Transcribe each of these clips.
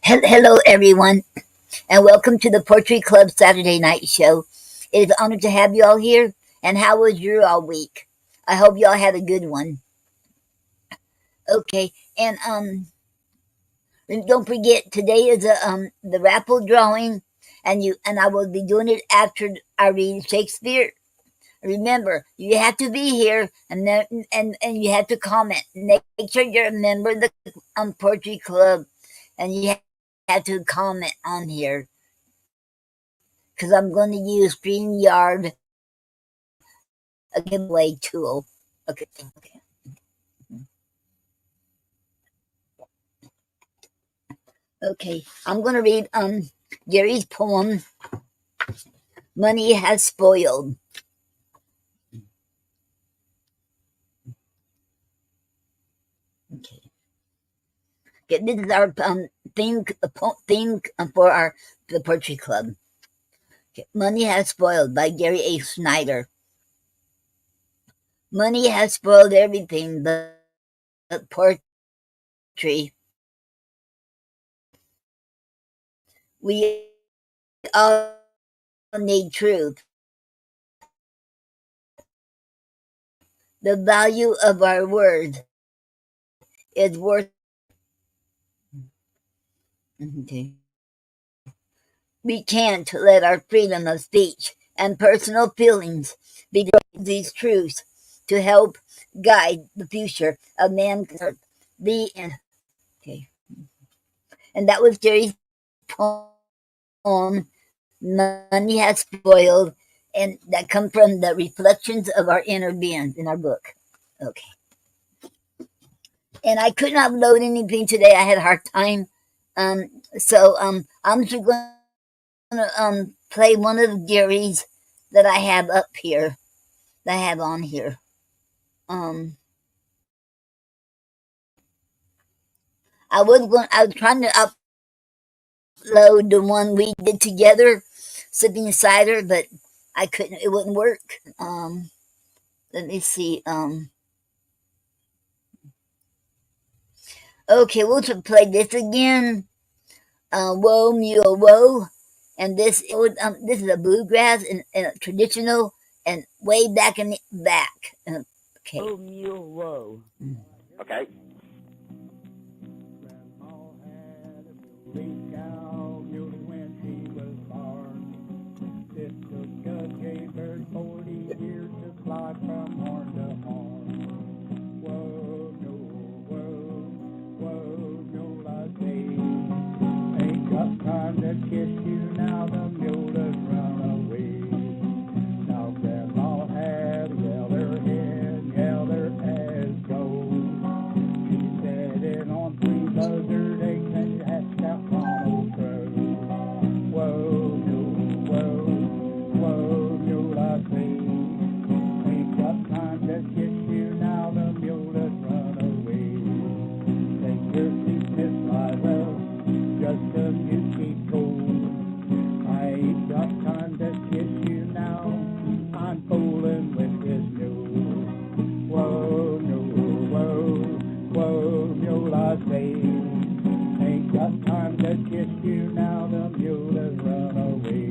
Hello, everyone, and welcome to the Poetry Club Saturday Night Show. It is an honor to have you all here. And how was your all week? I hope you all had a good one. Okay, and don't forget today is the raffle drawing, and I will be doing it after I read Shakespeare. Remember, you have to be here, and you have to comment. Make sure you're a member of the Poetry Club, and you have to comment on here because I'm going to use StreamYard, a giveaway tool. Okay. Okay, I'm going to read Gary's poem, Money Has Spoiled. Okay. This is our theme for the Poetry Club. Okay. Money Has Spoiled by Gary A. Snyder. Money has spoiled everything but poetry. We all need truth. The value of our words is worth. Okay. We can't let our freedom of speech and personal feelings be these truths to help guide the future of mankind. The end. Okay. And that was Jerry's poem, Money Has Spoiled, and that comes from the reflections of our inner beings in our book. Okay. And I could not upload anything today. I had a hard time. So I'm just going to play one of Gary's that I have up here, that I have on here. I was trying to upload the one we did together, sipping cider, but I couldn't. It wouldn't work. Let me see. Okay, we'll play this again. Whoa, mule, whoa. And this is a bluegrass and a traditional and way back in the back. Okay. Whoa, mule, whoa. Okay. It took a jaybird 40 years to fly from horn to horn. Whoa, no, I say. Ain't got time to kiss you now, the mule has run away. Now Grandma had yellow head, yellow as gold. She sat in on 3 buzzard eggs and hatched out one old crow. Whoa, mule, I say. Ain't got time to kiss you now, the mule has run away. Take your seat, Miss Liza, just 'cause you keep cold. I ain't got time to kiss you now, I'm fooling with this mule. Whoa, mule, I say. Ain't got time to kiss you now, the mule has run away.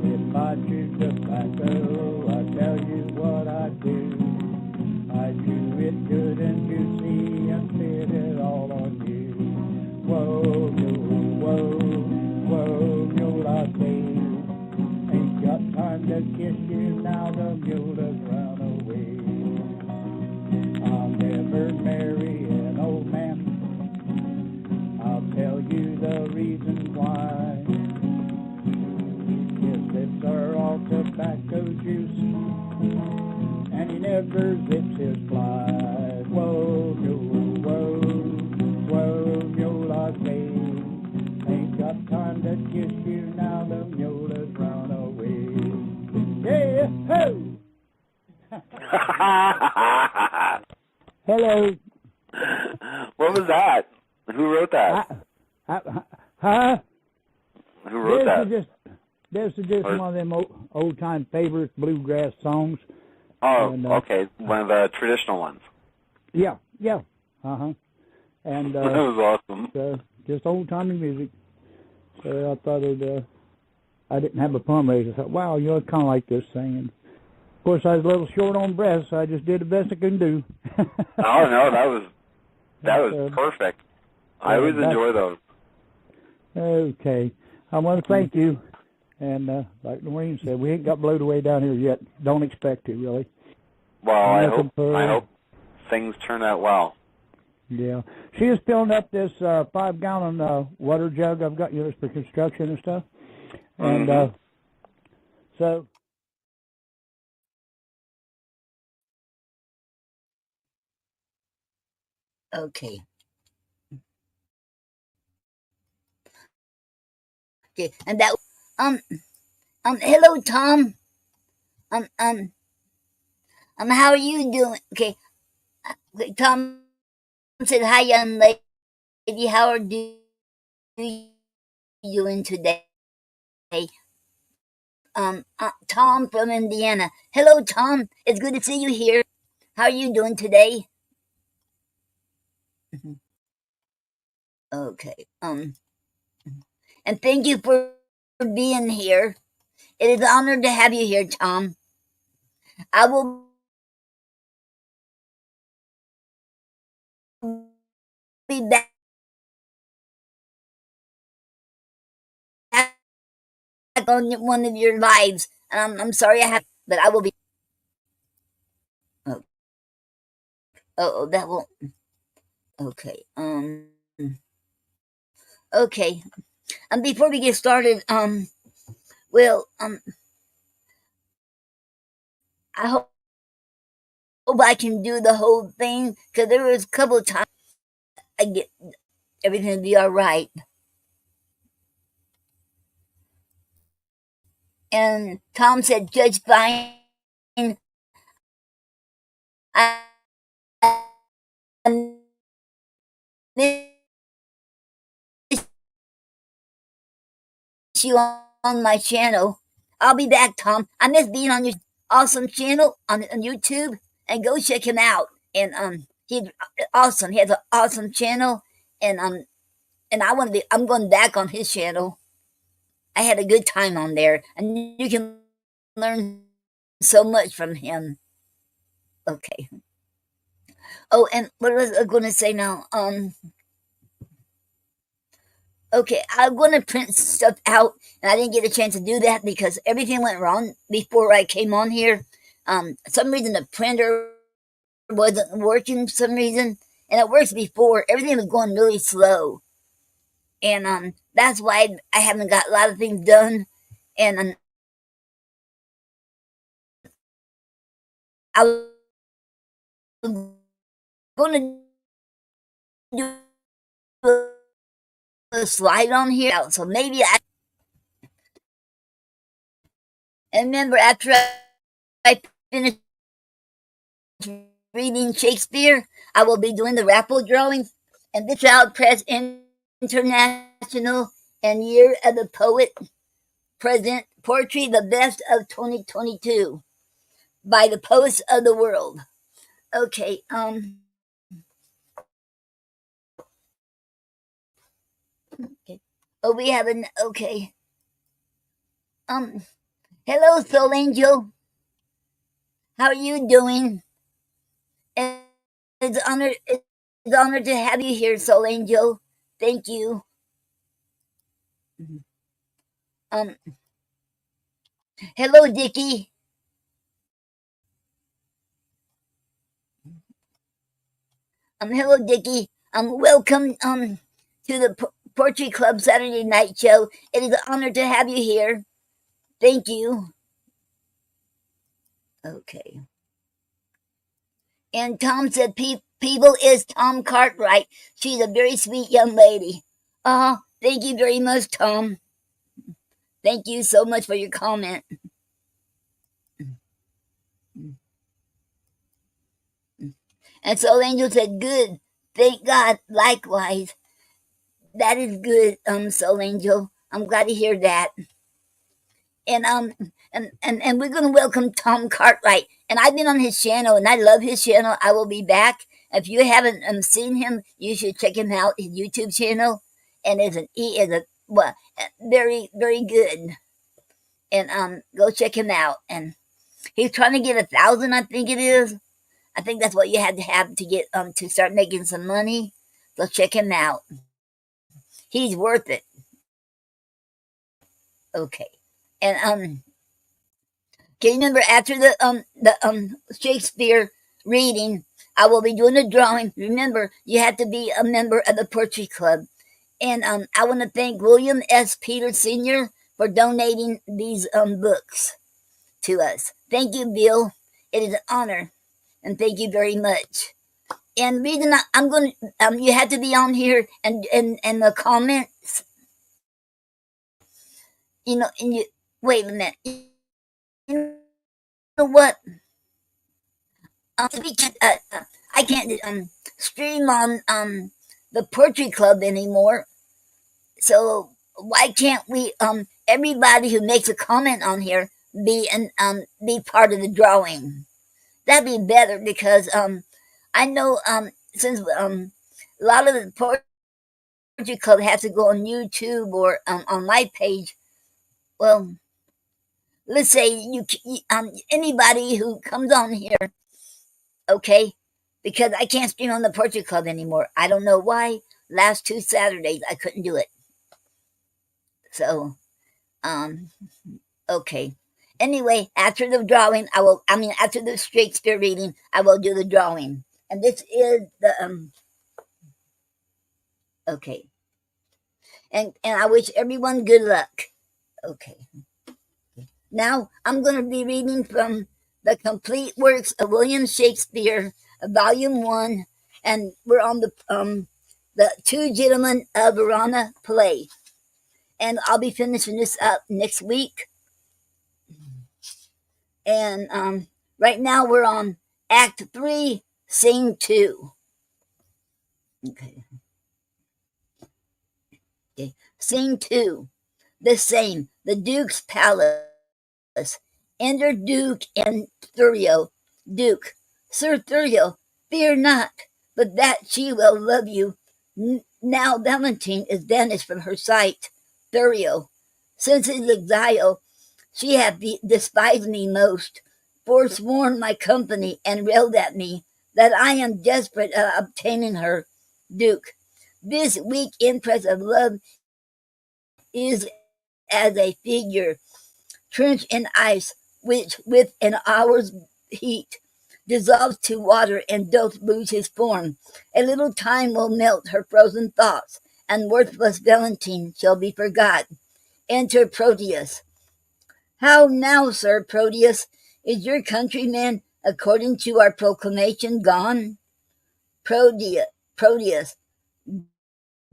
If I choose tobacco, I tell you what I do. I chew it good and juicy and spit it all on you. Whoa, mule, I say. Ain't got time to kiss you now, the mule has run away. I'll never marry an old man. I'll tell you the reason why. His lips are all tobacco juice, and he never zips his flies. Whoa, mule, I say. Ain't got time to kiss you now, the mule has run away. Yeah, ho! Hello. What was that? Who wrote that? Huh? Who wrote that? This is just one of them old-time favorite bluegrass songs. Oh, and, okay. One of the traditional ones. Yeah. Uh-huh. And That was awesome. just old timey music. So I thought I didn't have a plum raise. I thought, wow, it's kind of like this thing. And of course, I was a little short on breath, so I just did the best I could do. Oh no, that was perfect. I always enjoy those. Okay, I want to thank you. And like Noreen said, we ain't got blowed away down here yet. Don't expect to, really. Well, I hope things turn out well. Yeah. She is filling up this 5-gallon water jug I've got, for construction and stuff. And so... Okay. Okay, and that hello Tom. How are you doing? Okay, Tom said, "Hi, young lady. How are you doing today?" Tom from Indiana. Hello, Tom. It's good to see you here. How are you doing today? Okay. And thank you for being here. It is an honor to have you here, Tom. I will be back on one of your lives. I'm sorry I have, but I will be. Oh, that won't. Okay. Okay. Before we get started, well, I hope I can do the whole thing because there was a couple of times I get everything to be all right. And Tom said, "Judge fine." I miss you on my channel. I'll be back, Tom. I miss being on your awesome channel on YouTube, and go check him out. And he's awesome. He has an awesome channel, and I'm going back on his channel. I had a good time on there, and you can learn so much from him. Okay. Oh, and what was I going to say now? Okay, I'm going to print stuff out, and I didn't get a chance to do that because everything went wrong before I came on here. Some reason the printer wasn't working for some reason, and it works before. Everything was going really slow, and that's why I haven't got a lot of things done. And I was going to do a slide on here, so maybe I. And remember, after I finish reading Shakespeare, I will be doing the raffle drawing, and this Child Press International and Year of the Poet present Poetry the Best of 2022 by the Poets of the World. Okay, okay. Oh, we have an okay. Hello, Soul Angel. How are you doing? And it's an honor to have you here, Soul Angel. Thank you. Um, hello, Dickie. Hello, Dickie. Welcome to the Poetry Club Saturday Night Show. It is an honor to have you here. Thank you. Okay. And Tom said, "People is Tom Cartwright. She's a very sweet young lady." Thank you very much, Tom. Thank you so much for your comment. And Soul Angel said, "Good. Thank God. Likewise." That is good, Soul Angel. I'm glad to hear that. And we're gonna welcome Tom Cartwright. And I've been on his channel and I love his channel. I will be back If you haven't seen him, you should check him out. His YouTube channel, and he is a well, very very good. And go check him out. And he's trying to get 1,000, I think it is. I think that's what you had to have to get to start making some money. So check him out. He's worth it. Okay. And can you remember after the Shakespeare reading, I will be doing a drawing. Remember, you have to be a member of the Potpourri Club. And I want to thank William S. Peters Sr. for donating these books to us. Thank you, Bill. It is an honor. And thank you very much. And the reason I'm going to, you have to be on here and the comments, and you, wait a minute. You know what? We can't, I can't stream on the Potpourri Club anymore. So why can't we everybody who makes a comment on here be part of the drawing? That'd be better because I know since a lot of the Potpourri Club has to go on YouTube or on my page. Well, let's say you anybody who comes on here, okay? Because I can't stream on the Potpourri Club anymore. I don't know why. Last 2 Saturdays I couldn't do it. So, okay. Anyway, after the drawing, after the Shakespeare reading, I will do the drawing. And this is the, okay. And I wish everyone good luck. Okay. Now, I'm going to be reading from the complete works of William Shakespeare, Volume 1, and we're on the Two Gentlemen of Verona play. And I'll be finishing this up next week. And right now we're on Act 3, Scene 2. Okay. Scene 2. The same. The Duke's palace. Enter Duke and Thurio. Duke. Sir Thurio, fear not, but that she will love you. Now Valentine is banished from her sight. Thurio. Since his exile, she hath despised me most, forsworn my company, and railed at me, that I am desperate of obtaining her. Duke. This weak impress of love is as a figure trenched in ice, which with an hour's heat dissolves to water and doth lose his form. A little time will melt her frozen thoughts, and worthless Valentine shall be forgot. Enter Proteus. How now, Sir Proteus? Is your countryman, according to our proclamation, gone? Proteus.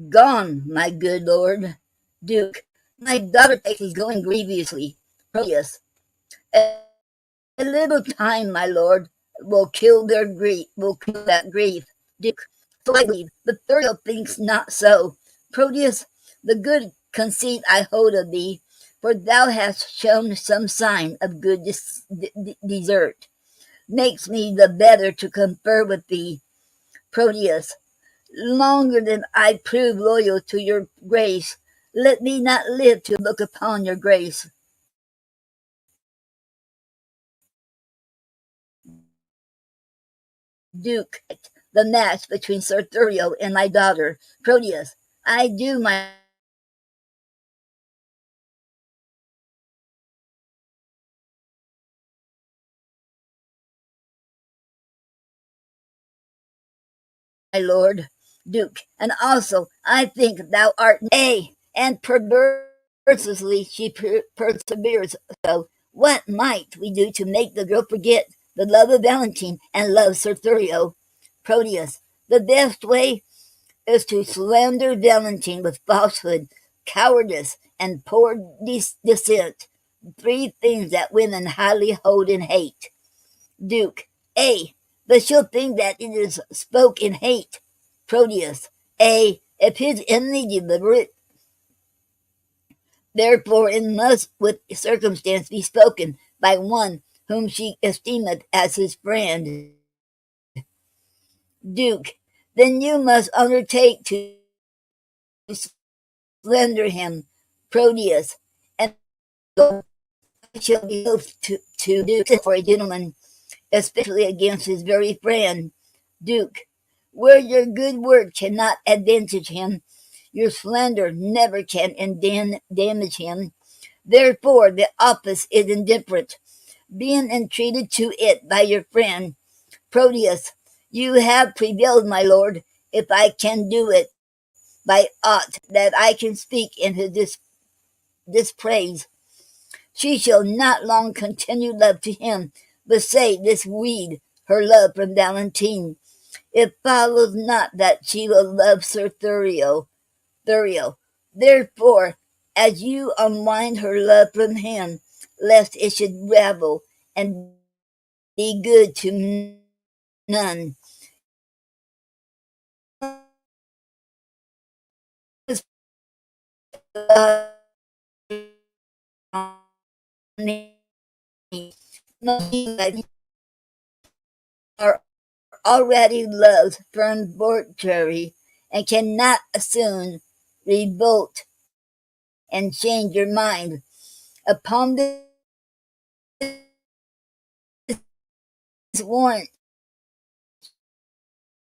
Gone, my good lord. Duke. My daughter's faith is going grievously. Proteus. A little time, my lord, will kill that grief. Duke. So I believe, but Thurio thinks not so. Proteus, the good conceit I hold of thee, for thou hast shown some sign of good desert, makes me the better to confer with thee. Proteus, longer than I prove loyal to your grace, let me not live to look upon your grace. Duke, the match between Sir Thurio and my daughter. Proteus, I do, my lord. Duke, and also I think thou art and perversely she perseveres. So what might we do to make the girl forget the love of Valentine and love Sir Thurio? Proteus, the best way is to slander Valentine with falsehood, cowardice, and poor deceit. 3 things that women highly hold in hate. Duke, but she'll think that it is spoke in hate. Proteus, if his enemy deliberate, therefore it must with circumstance be spoken by one whom she esteemeth as his friend. Duke, then you must undertake to slender him, Proteus, and I shall be loath to do for a gentleman, especially against his very friend, Duke. Where your good word cannot advantage him, your slander never can damage him. Therefore, the office is indifferent, being entreated to it by your friend, Proteus. You have prevailed, my lord, if I can do it by aught that I can speak in his dispraise. She shall not long continue love to him, but say this weed her love from Valentine. It follows not that she will love Sir Thurio. Therefore, as you unwind her love from him, lest it should ravel and be good to none, are already loves firm Potpourri and cannot soon revolt and change your mind. Upon this warrant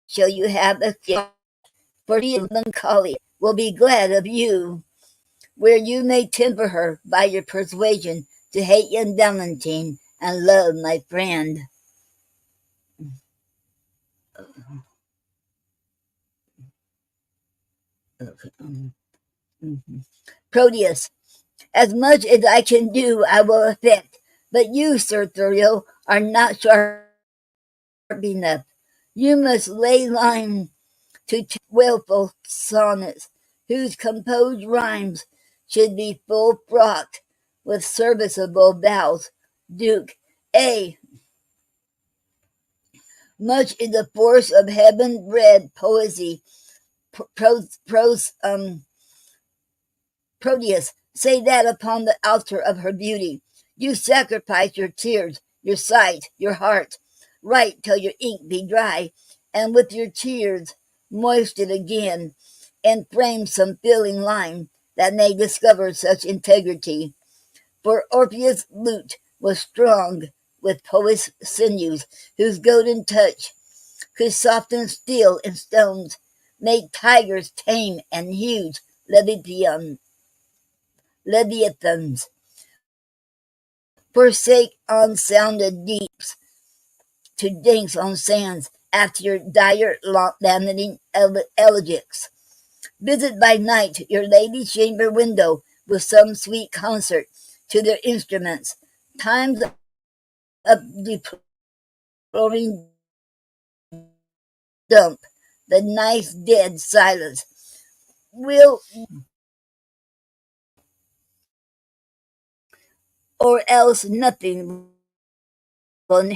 shall you have a fear, for she of melancholy will be glad of you, where you may temper her by your persuasion to hate young Valentine and love my friend. Proteus, as much as I can do I will effect, but you, Sir Thurio, are not sharp enough. You must lay line to willful sonnets, whose composed rhymes should be full fraught with serviceable vows. Duke, A. Much is the force of heaven-bred poesy. Proteus, say that upon the altar of her beauty. You sacrifice your tears, your sight, your heart. Write till your ink be dry, and with your tears moist it again, and frame some filling line that may discover such integrity. For Orpheus' lute was strong with poet's sinews, whose golden touch could soften steel and stones, make tigers tame and huge leviathans forsake unsounded deeps to dance on sands after your dire lamenting elegiacs. Visit by night your lady's chamber window with some sweet concert to their instruments. Times of deploring dump, the nice dead silence. Will or else nothing will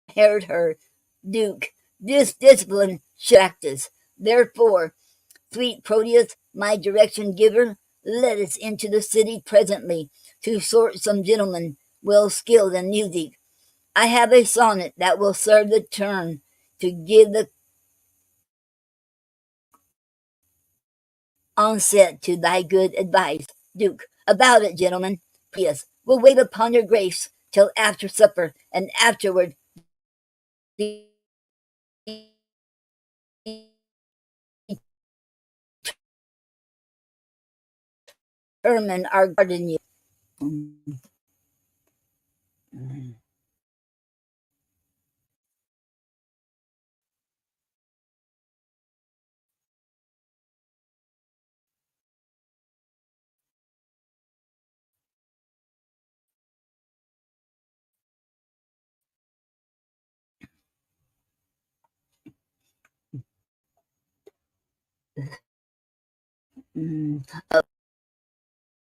inherit her. Duke, this discipline practice. Therefore, sweet Proteus, my direction giver, let us into the city presently to sort some gentlemen well skilled in music. I have a sonnet that will serve the turn to give the onset to thy good advice. Duke, about it, gentlemen. Proteus, we'll wait upon your grace till after supper, and afterward determine our garden use.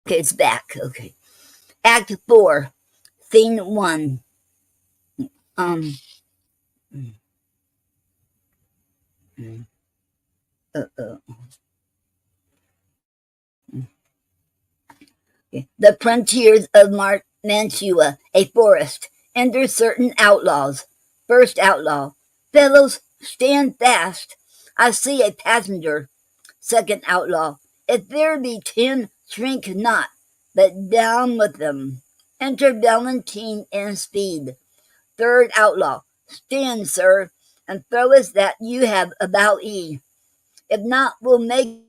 Okay, it's back. Okay. Act 4, Scene 1. Um, uh, the frontiers of Mantua, a forest. Enter certain outlaws. First outlaw. Fellows, Stand fast. I see a passenger. Second outlaw. If there be 10, shrink not, but down with them. Enter Valentine and Speed. Third outlaw. Stand, sir, and throw us that you have about ye. If not, we'll make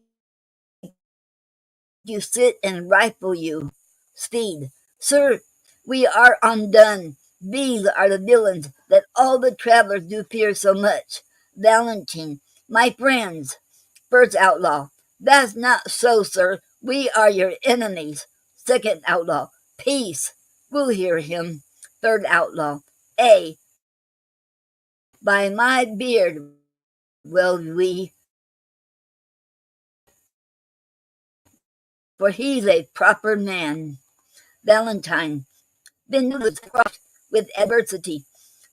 you sit and rifle you. Speed. Sir, we are undone. These are the villains that all the travelers do fear so much. Valentine. My friends. First outlaw. That's not so, sir. We are your enemies. Second outlaw. Peace. We'll hear him. Third outlaw. A. By my beard will we, for he's a proper man. Valentine. Then was crushed with adversity.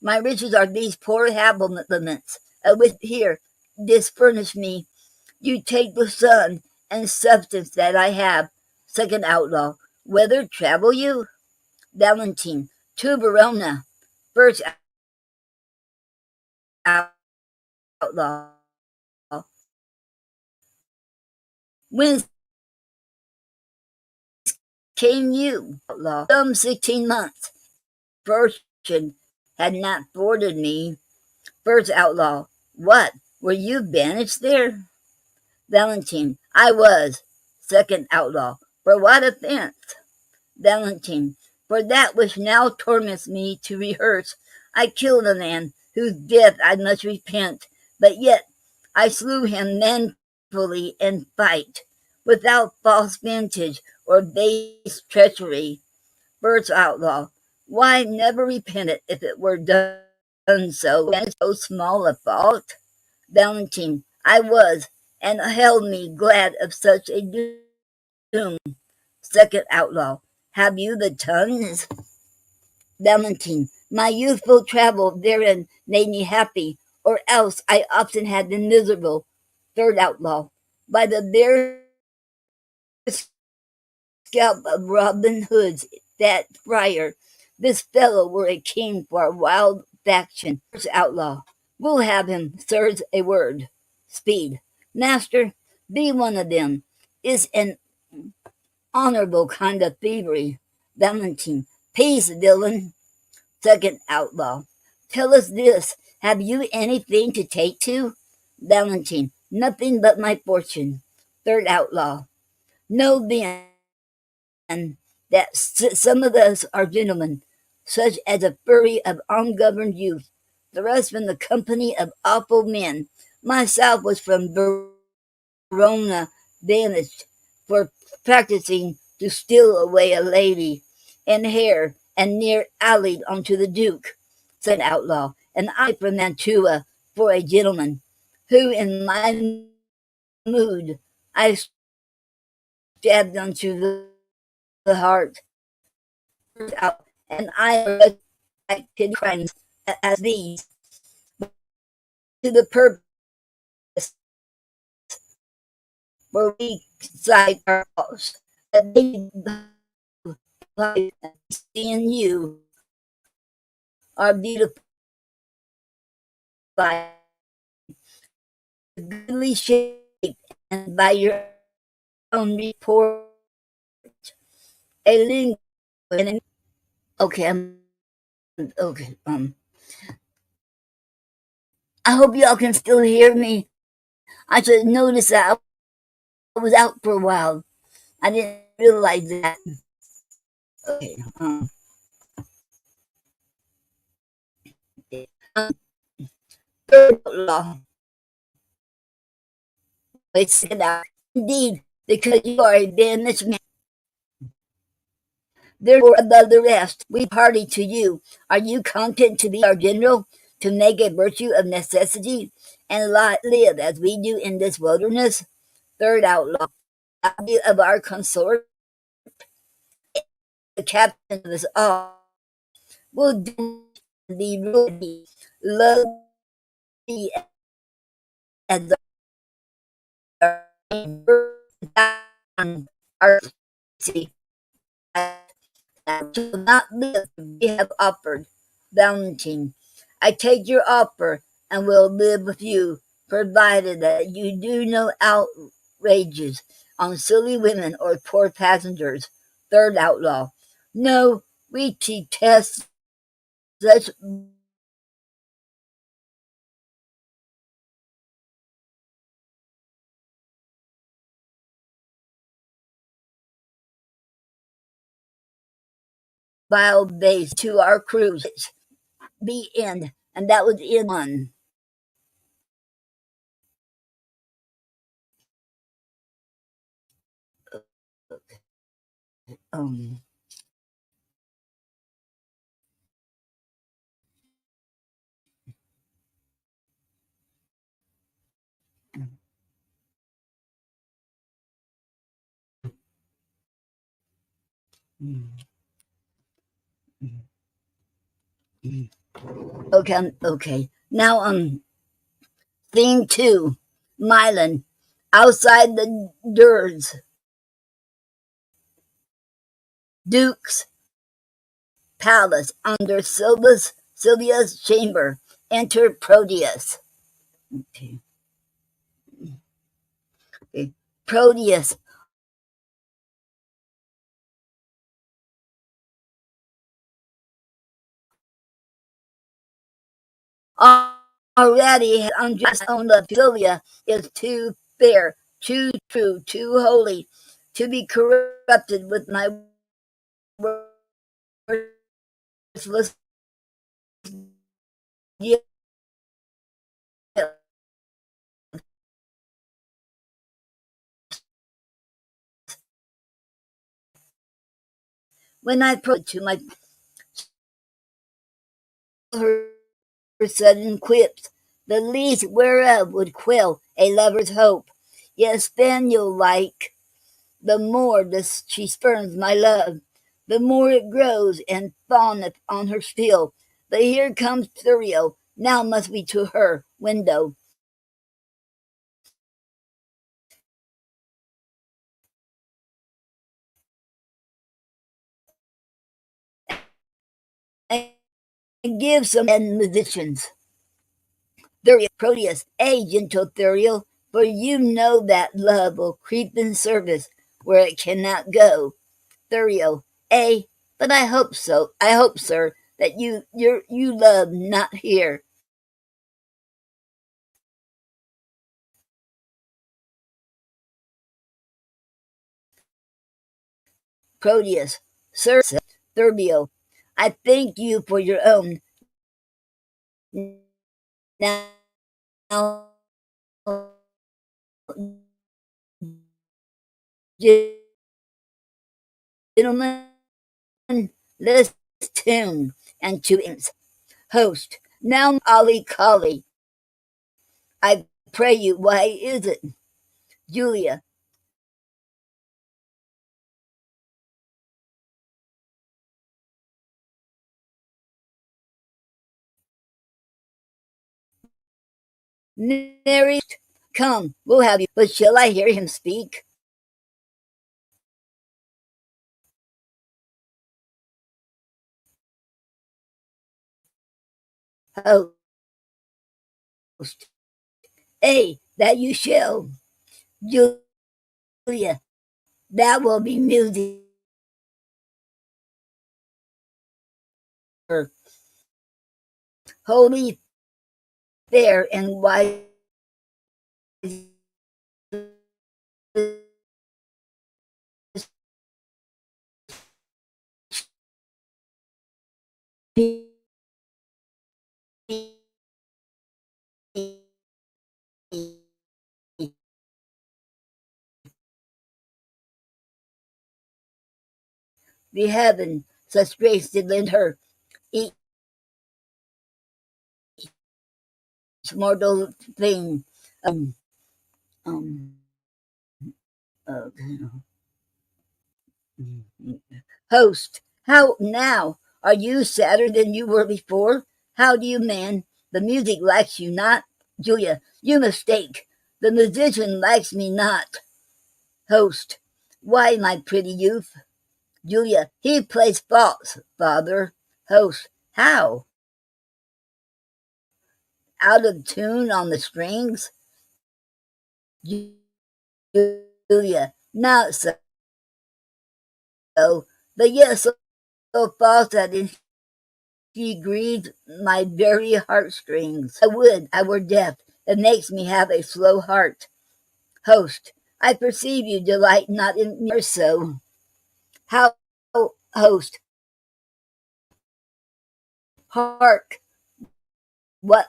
My riches are these poor habiliments, with here, this furnish me. You take the sun and substance that I have. Second outlaw. Whither travel you? Valentine. To Verona. First outlaw. Whence came you? Outlaw. Some 16 months. Fortune had not thwarted me. First outlaw. What? Were you banished there? Valentine. I was. Second outlaw. For what offense? Valentine. For that which now torments me to rehearse. I killed a man whose death I must repent, but yet I slew him manfully in fight, without false vintage or base treachery. First outlaw. Why never repent it if it were done so, and so small a fault? Valentine. I was, and held me glad of such a doom. Second outlaw. Have you the tongues? Valentine. My youthful travel therein made me happy, or else I often had been miserable. Third outlaw. By the bare scalp of Robin Hood's that friar, this fellow were a king for a wild faction. First outlaw. We'll have him, sirs, a word. Speed. Master, be one of them. Is an honorable kind of thievery. Valentine. Peace, villain. Second outlaw. Tell us this. Have you anything to take to? Valentine. Nothing but my fortune. Third outlaw. Know then that some of us are gentlemen, such as a fury of ungoverned youth, the rest from the company of awful men. Myself was from Verona banished for practicing to steal away a lady in hair and near allied unto the Duke, said outlaw, and I from Mantua for a gentleman, who in my mood I stabbed unto the heart, and I acted crimes as these, to the purpose where we cite our faults, that they seeing you are beautified, goodly shape, and by your own report, a linguist. Okay, okay. I hope y'all can still hear me. I just noticed that I was out for a while. I didn't realize that. Okay. Third law. It's it out. Indeed, because you are a banished man. Therefore, above the rest, we party to you. Are you content to be our general, to make a virtue of necessity, and live as we do in this wilderness? Third outlaw. Of our consort, the captain of us all, will do the ruby, love thee as our city. I shall not live we have offered. Valentine. I take your offer, and will live with you, provided that you do no outrages on silly women or poor passengers. Third outlaw. No, we detest such vile base to our crews. Be end. And that was in one. Um, okay. Now theme two. Milan. Outside the doors. Duke's palace under Sylvia's chamber. Enter Proteus. Okay. Okay. Proteus already has undressed on love. Sylvia is too fair, too true, too holy to be corrupted with my worthless gifts. When I approached to my her sudden quips, the least whereof would quell a lover's hope. Yet spaniel like, the more she spurns my love, the more it grows and fawneth on her still. But here comes Thurio, now must we to her window. And give some musicians. Thurio, Proteus, gentle Thurio, for you know that love will creep in service where it cannot go. Thurio, but I hope so. I hope, sir, that you love not here. Proteus, sir, Thurio, I thank you for your own. Now, gentlemen, let's tune and to host. Now, Ali Kali, I pray you, why is it? Julia, Nary, come, we'll have you. But shall I hear him speak? Host, that you shall. Julia, that will be music. Holy, fair, and wise. Be heaven such grace did lend her, each mortal thing. Um, um, uh, host, how now? Are you sadder than you were before? How do you man? The music likes you not. Julia, you mistake. The musician likes me not. Host, why, my pretty youth? Julia, he plays false, father. Host, how? out of tune on the strings? Julia, not so, but yes, so false that she grieves my very heartstrings. I would I were deaf. It makes me have a slow heart. Host, I perceive you delight not in me so. How, host, hark, what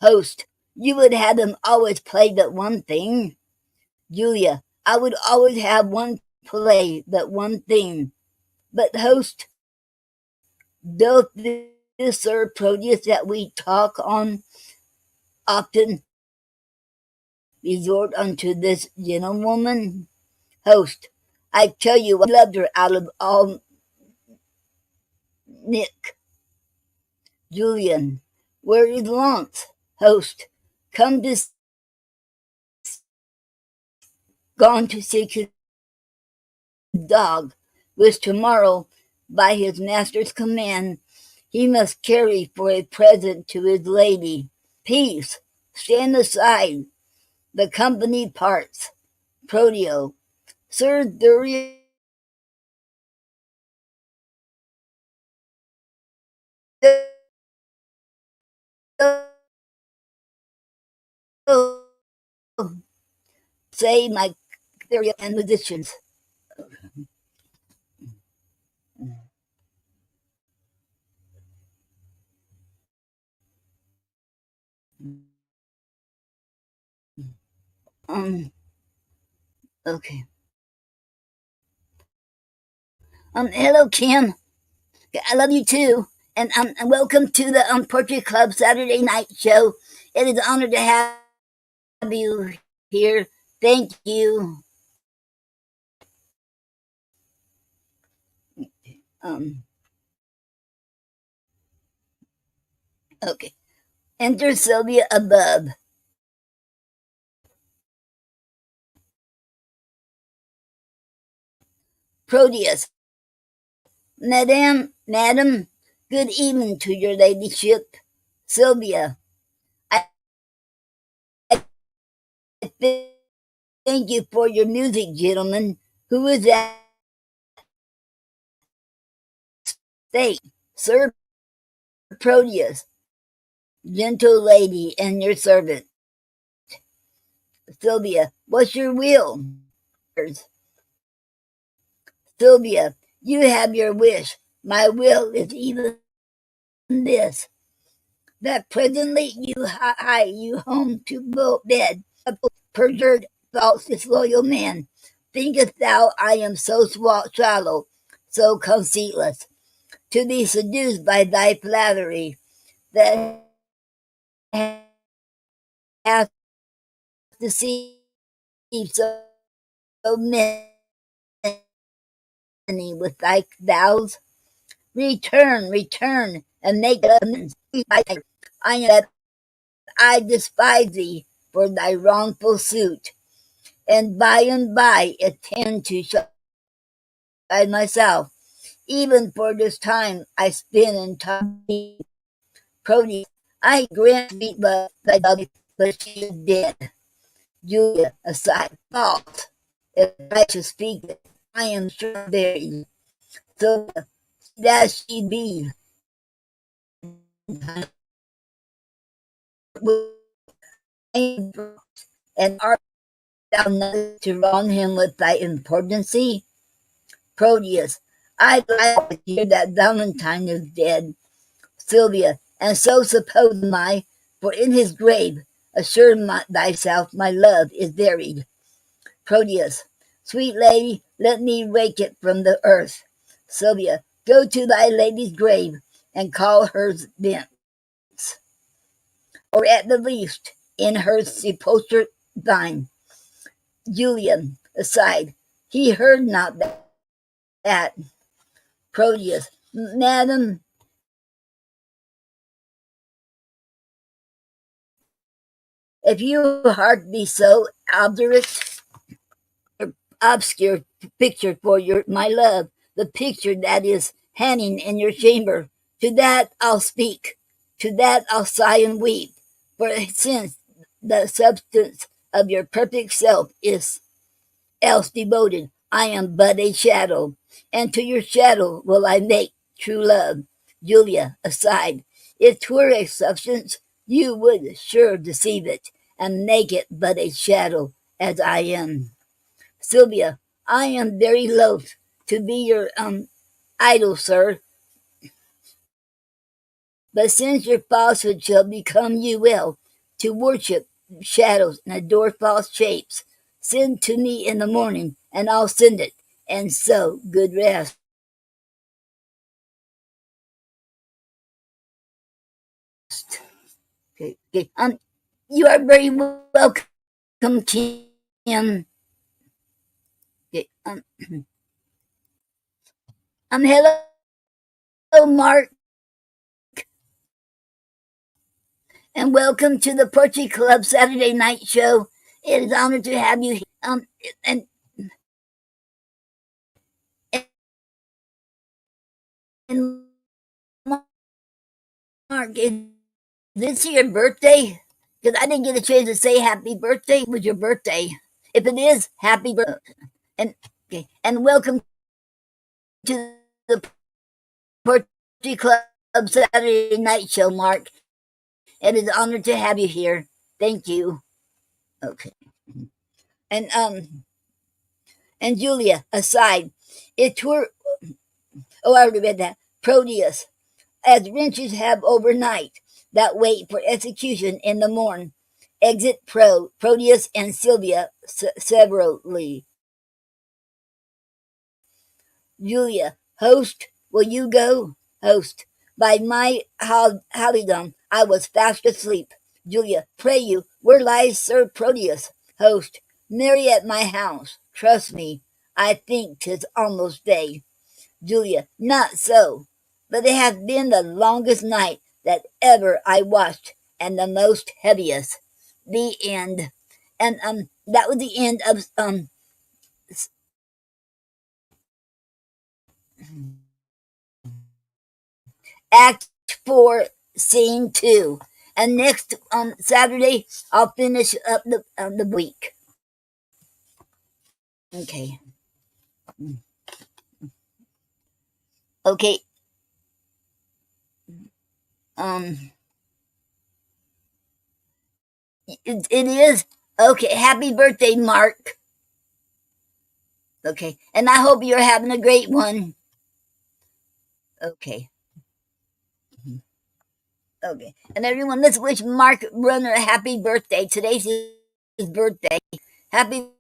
host, you would have them always play but one thing. Julia, I would always have one play but one thing. But host, doth this sir produce that we talk on often resort unto this gentlewoman? Host, I tell you, I loved her out of all Nick. Julian, where is Lance? Host, come to gone to seek his dog, which tomorrow, by his master's command, he must carry for a present to his lady. Peace, stand aside, the company parts. Proteo, Sir Thurio say my theory and musicians. Okay. Hello, Kim. I love you too. And welcome to the Poetry Club Saturday night show. It is an honor to have you here. Thank you. Um, okay. Enter Sylvia above. Proteus. Madam, good evening to your ladyship. Sylvia, I thank you for your music, gentlemen. Who is that state? Sir Proteus, gentle lady, and your servant. Sylvia, what's your will? Sylvia, you have your wish. My will is even this, that presently you hie you home to bed, a perjured, false, disloyal man. Thinkest thou I am so shallow, so conceitless, to be seduced by thy flattery, that hath deceived so many with thy vows? Return, and make amends. I am that I despise thee for thy wrongful suit, and by attend to shine myself. Even for this time I spend in talking. Proteus, I grant sweet love thy love, but she is dead. Julia, aside, false. If I should speak it, I am sure buried. So that she be, and art thou not to wrong him with thy importancy? Proteus, I glad to hear that Valentine is dead. Sylvia, and so suppose I, for in his grave, assure thyself my love is buried. Proteus, sweet lady, let me rake it from the earth. Sylvia, go to thy lady's grave, and call her thence, or at the least, in her sepulchre thine. Julian, aside, he heard not that. Proteus, madam, if your heart be so obdurate, obscure picture for my love, the picture that is hanging in your chamber, To that I'll speak, to that I'll sigh and weep, for since the substance of your perfect self is else devoted, I am but a shadow, and to your shadow will I make true love. Julia, aside, if 'twere a substance, you would sure deceive it, and make it but a shadow, as I am. Sylvia, I am very loath to be your idol, sir, but since your falsehood shall become you will, to worship shadows and adore false shapes, send to me in the morning, and I'll send it, and so good rest. Okay, okay. You are very welcome, Kim. Okay, hello, Mark, and welcome to the Poetry Club Saturday Night Show. It is an honor to have you here. And and Mark, is this your birthday? Because I didn't get a chance to say happy birthday. It was your birthday. If it is, happy birthday. And okay, and welcome to the Poetry Club Saturday Night Show, Mark. It is an honor to have you here. Thank you. Okay. And Julia, aside, it were I already read that. Proteus, as wrenches have overnight, that wait for execution in the morn. Exit Proteus and Sylvia severally. Julia, host, will you go? Host, by my halidom, I was fast asleep. Julia, pray you, where lies Sir Proteus? Host, merry at my house. Trust me, I think 'tis almost day. Julia, not so, but it hath been the longest night that ever I watched, and the most heaviest. The end. And that was the end of Act 4, Scene 2. And next Saturday, I'll finish up the week. Okay. Okay. Um, it is. Okay. Happy birthday, Mark. Okay. And I hope you're having a great one. Okay. Okay. And everyone, let's wish Mark Brunner a happy birthday. Today's his birthday. Happy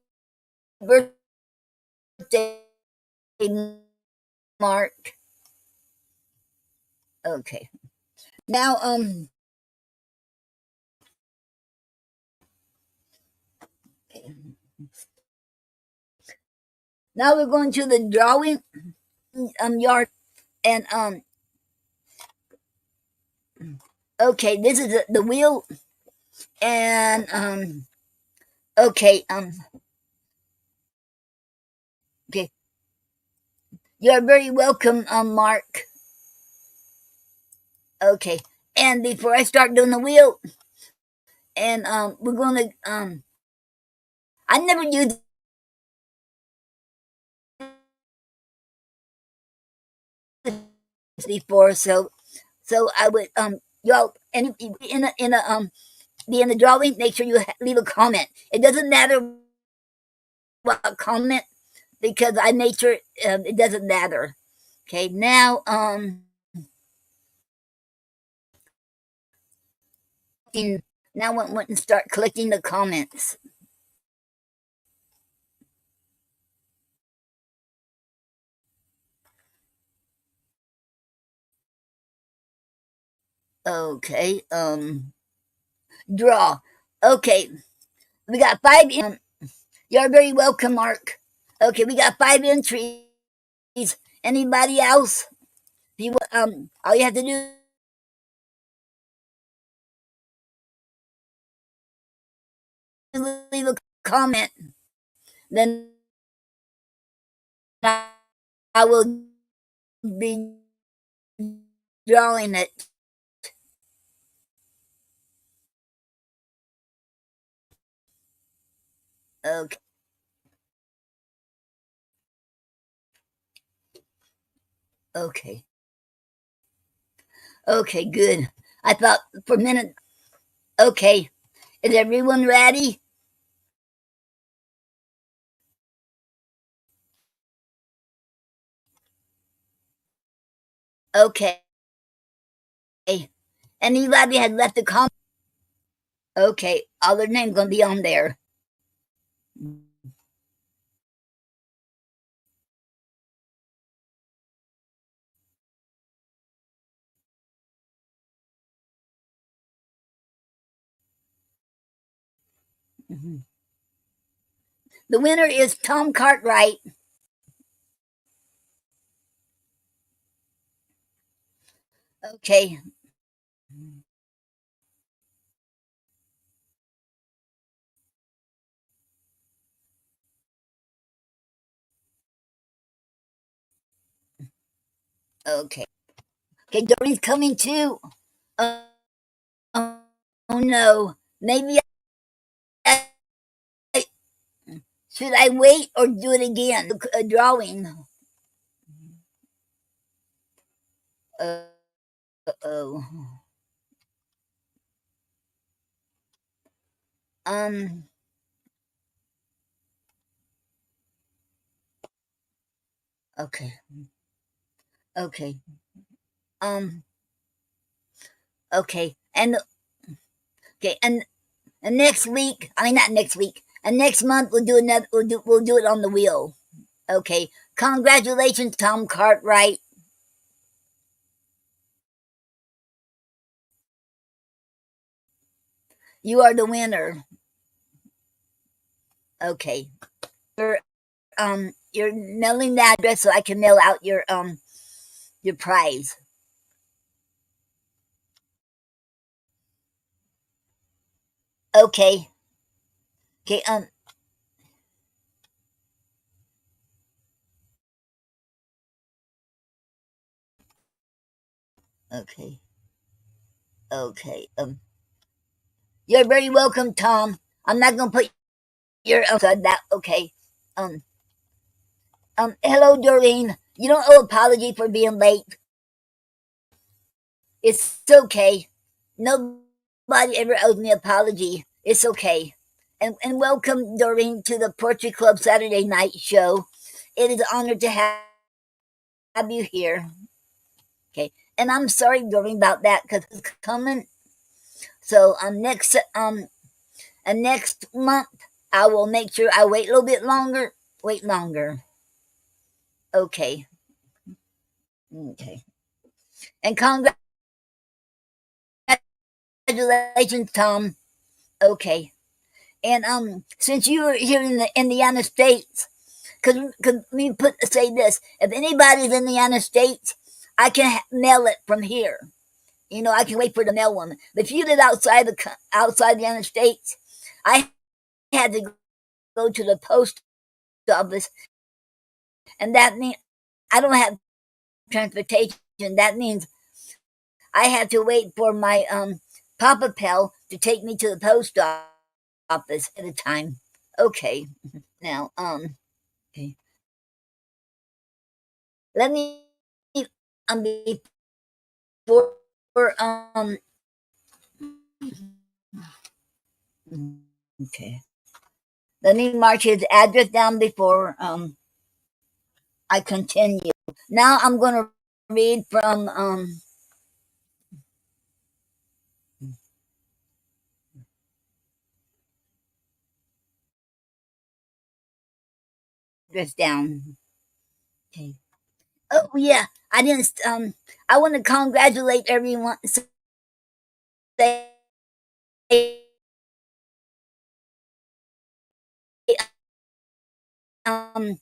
birthday, Mark. Okay. Now, now we're going to the drawing yard, and okay, this is the wheel, and okay, okay, you are very welcome, Mark. Okay, and before I start doing the wheel, and we're gonna I never used this before, so I would y'all, and in a be in the drawing, make sure you leave a comment. It doesn't matter what comment, because I made sure it doesn't matter. Okay, now now I want to start collecting the comments. Okay, draw. Okay, we got five. You're very welcome, Mark. Okay, we got 5 entries. Anybody else? If you all you have to do is leave a comment. Then I will be drawing it. Okay. Okay. Okay, good. I thought for a minute. Okay. Is everyone ready? Okay. Anybody had left a comment? Okay. All their names gonna be on there. Mhm. The winner is Tom Cartwright. Okay. Okay. Okay, Doreen's coming too. Oh, oh no. Maybe I should I wait or do it again? A drawing. Uh oh. Um. Okay. Okay. Um. Okay. And okay. And next week. I mean, not next week. And next month we'll do another. We'll do it on the wheel. Okay. Congratulations, Tom Cartwright. You are the winner. Okay. You're mailing the address so I can mail out your prize. Okay. Okay. Okay. Okay. You're very welcome, Tom. I'm not gonna put your outside that. Okay. Um. Hello, Doreen. You don't owe apology for being late. It's okay. Nobody ever owes me apology. It's okay. And welcome, Doreen, to the Poetry Club Saturday night show. It is an honor to have you here. Okay. And I'm sorry, Doreen, about that because it's coming. So next month I will make sure I wait a little bit longer. Wait longer. Okay. Okay. And congratulations, Tom. Okay. And since you were here in the Indiana States, because let me say this: if anybody's in the United States, I can mail it from here. You know, I can wait for the mail woman. But if you live outside the United States, I had to go to the post office, and that means I don't have transportation. That means I have to wait for my Papa Pal to take me to the post office at a time. Okay, now okay. Let me before okay. Let me mark his address down before I continue. Now I'm gonna read from address down. Okay. Oh yeah, I didn't. I want to congratulate everyone. Say, um,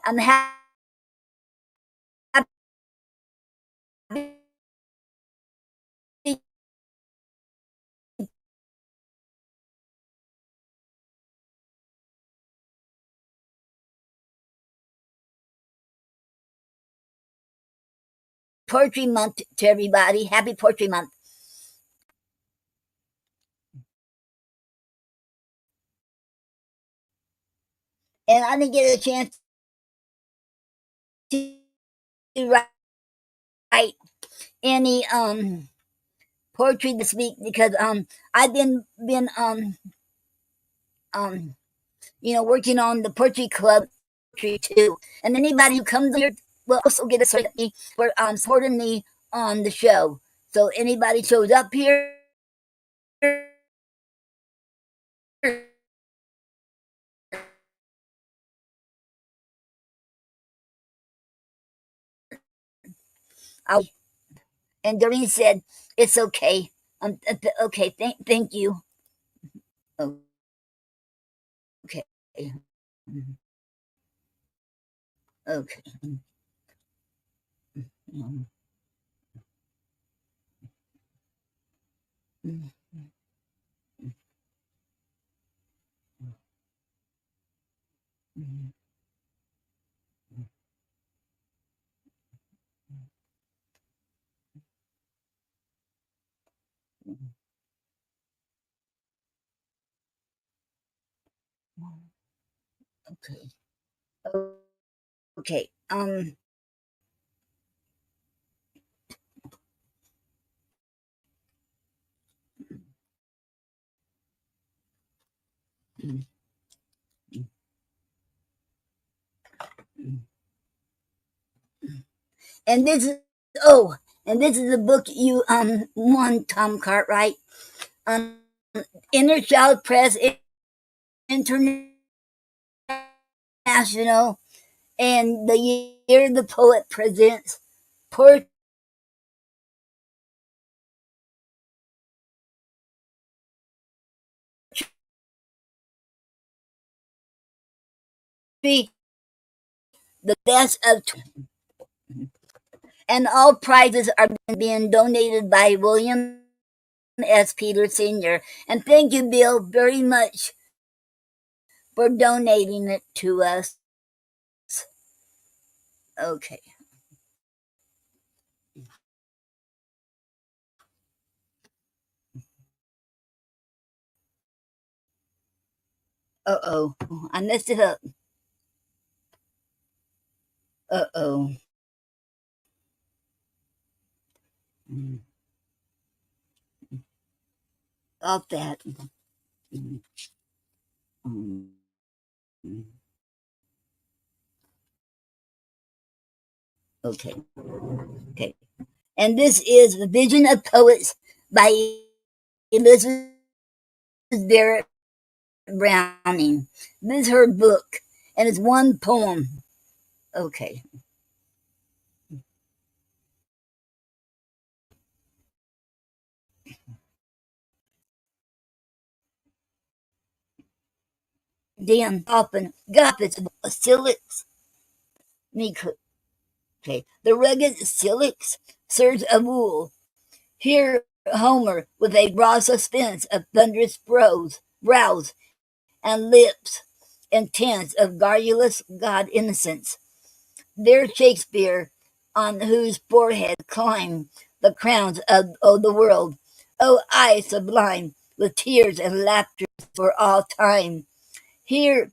I'm happy Poetry Month to everybody. Happy Poetry Month. And I didn't get a chance to write any poetry this week because I've been um working on the poetry club too. And anybody who comes here will also get a certificate for supporting me on the show. So anybody shows up here, I'll, and Doreen said it's okay. Okay, thank you. Okay. Okay. Okay. Okay. And this is and this is the book you won, Tom Cartwright. Um, Inner Child Press International, and the year the poet presents poetry the best of, and all prizes are being donated by William S. Peter Sr. And thank you, Bill, very much for donating it to us. Okay. Uh-oh. I messed it up. Uh-oh. Off that. Okay. Okay. And this is The Vision of Poets by Elizabeth Barrett Browning. This is her book, and it's one poem. Okay. Dan often got this silix. Okay. The rugged silix surge of wool. Here Homer with a raw suspense of thunderous brows and lips intense of garrulous god innocence. There Shakespeare, on whose forehead climb the crowns of the world. O eye sublime, with tears and laughter for all time. Here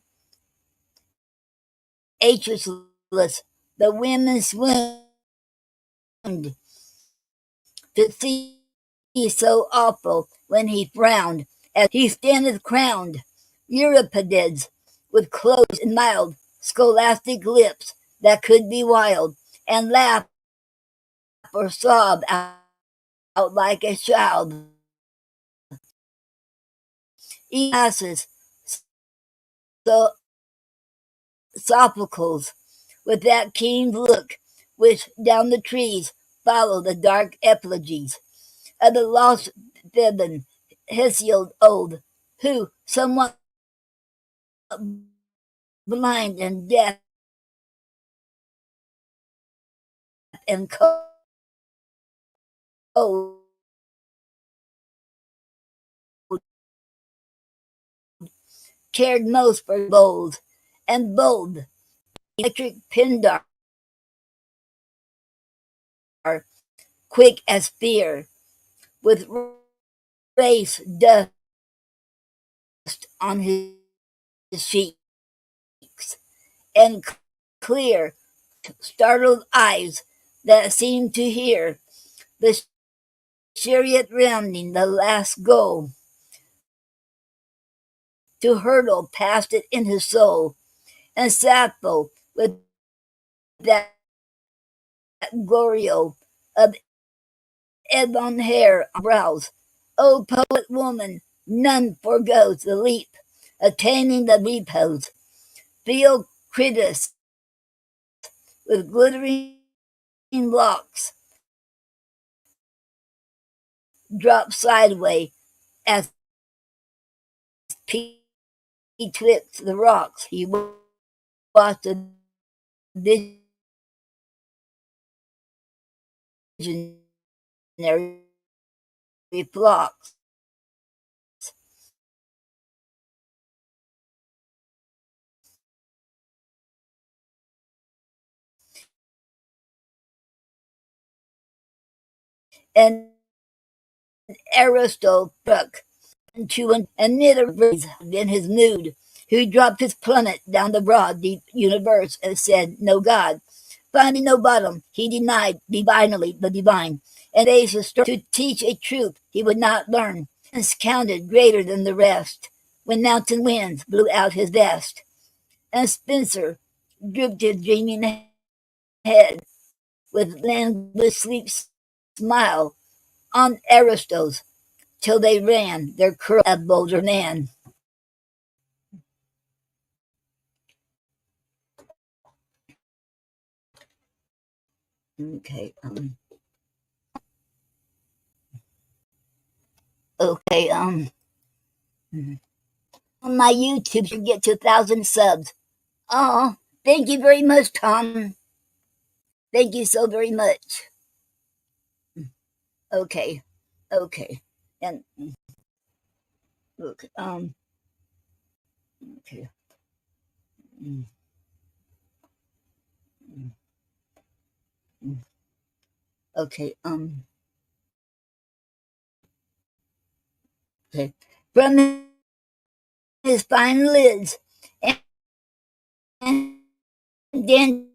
ageless, the women swooned to see so awful when he frowned, as he standeth crowned. Euripides, with close and mild, scholastic lips that could be wild, and laugh or sob out like a child. He passes so Sophocles, with that keen look which down the trees follow the dark effigies of the lost Theban Hesiod old, who, somewhat blind and deaf and cold, cared most for bold and bold electric Pindar quick as fear, with race dust on his cheeks, and clear, startled eyes that seemed to hear the chariot rounding the last goal, to hurtle past it in his soul, and Sappho with that glorio of ebon hair on brows. O poet woman, none forgoes the leap, attaining the repose. Feel Critus with glittering locks drop sideways as betwixt the rocks. He watched the visionary flocks. And Aristotle struck and neither in his mood, who dropped his plummet down the broad, deep universe and said, no God. Finding no bottom, he denied divinely the divine, and raised his to teach a truth he would not learn, and counted greater than the rest, when mountain winds blew out his vest, and Spencer drooped his dreaming head, with languid sleep smile on Aristotle's, till they ran their curl at Boulder Man. Okay. Okay. On my YouTube should get to 1,000 subs. Oh, thank you very much, Tom. Thank you so very much. Okay. Okay. And look. Okay. Okay. Okay. From his fine lids and Dante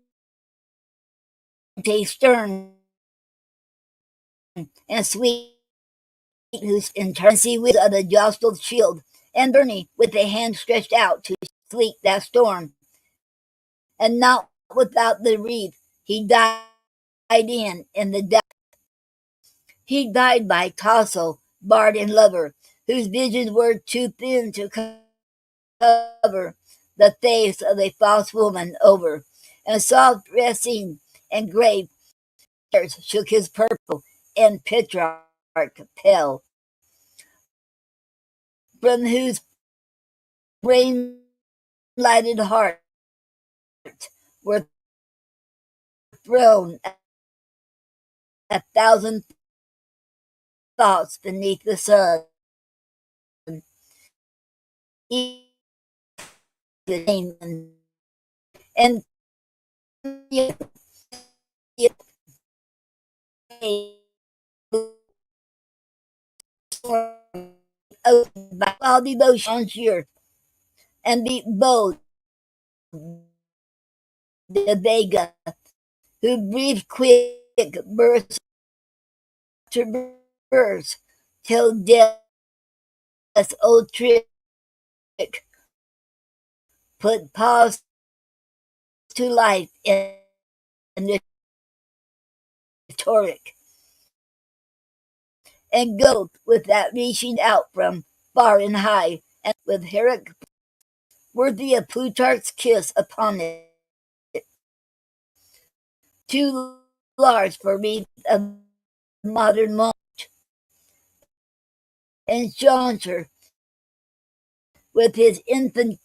stern and sweet, whose intensity was of a jostled shield, and Bernie with a hand stretched out to sleek that storm, and not without the wreath he died in the depth. He died by Tasso, bard and lover, whose visions were too thin to cover the face of a false woman over, and soft dressing and grave hairs shook his purple, and Petrarch pale, from whose brain lighted heart were thrown 1,000 thoughts beneath the sun. And all devotion here, and be bold the Vega, who breathed quick burst to burst, till death's old trick put pause to life in the rhetoric, and go with that reaching out from far and high, and with Herrick worthy of Plutarch's kiss upon it, too large for me of modern moment, and Chaucer with his infantine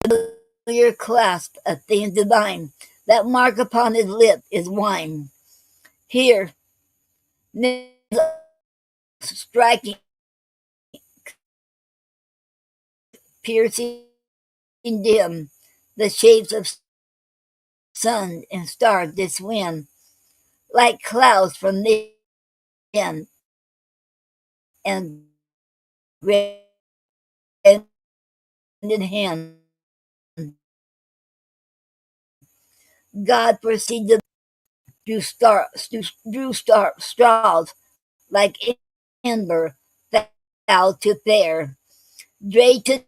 familiar clasp of things divine, that mark upon his lip is wine. Here, striking, piercing dim, the shapes of sun and stars did swim like clouds from them, and granted him. God proceeded drew straws like amber foul to fair, drayton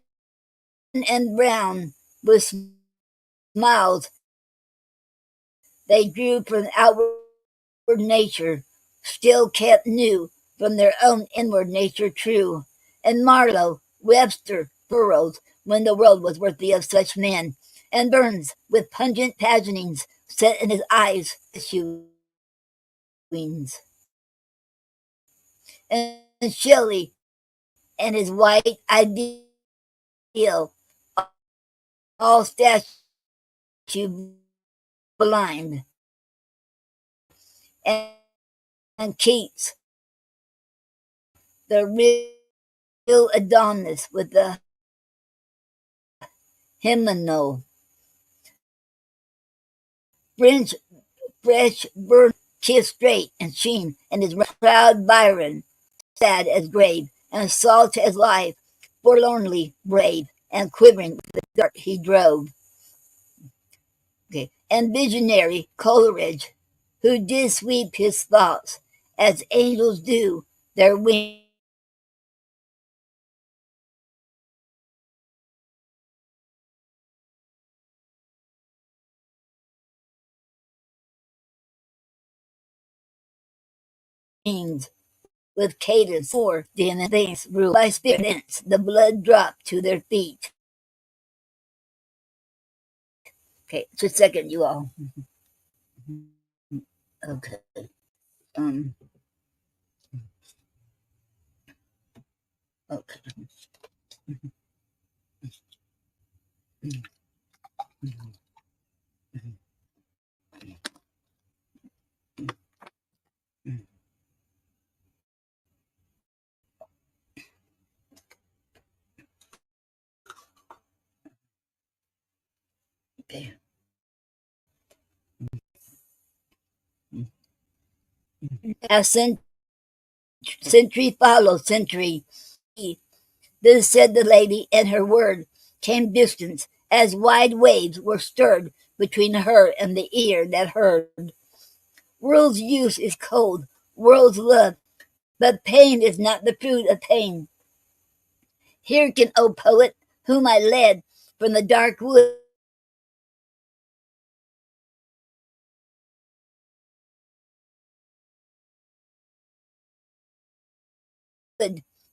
and brown with smiles they drew from outward nature, still kept new from their own inward nature true. And Marlowe, Webster, Burroughs, when the world was worthy of such men, and Burns, with pungent pageantings set in his eyes, wings. And Shelley and his white ideal, all statue blind. And Keats, the real Adonis with the hymeneal, French, fresh, burnt, kiss straight and sheen, and his proud Byron, sad as grave, and salt as life, forlornly brave, and quivering with the dart he drove. Okay. And visionary Coleridge, who did sweep his thoughts as angels do their wings with cadence for dim and things ruled by spirits, the blood dropped to their feet. Okay, just a second, you all. Okay. Um. Okay. Okay. As century followed century, this said the lady, and her word came distance, as wide waves were stirred between her and the ear that heard. World's use is cold, world's love, but pain is not the fruit of pain. Hearken, O poet, whom I led from the dark wood,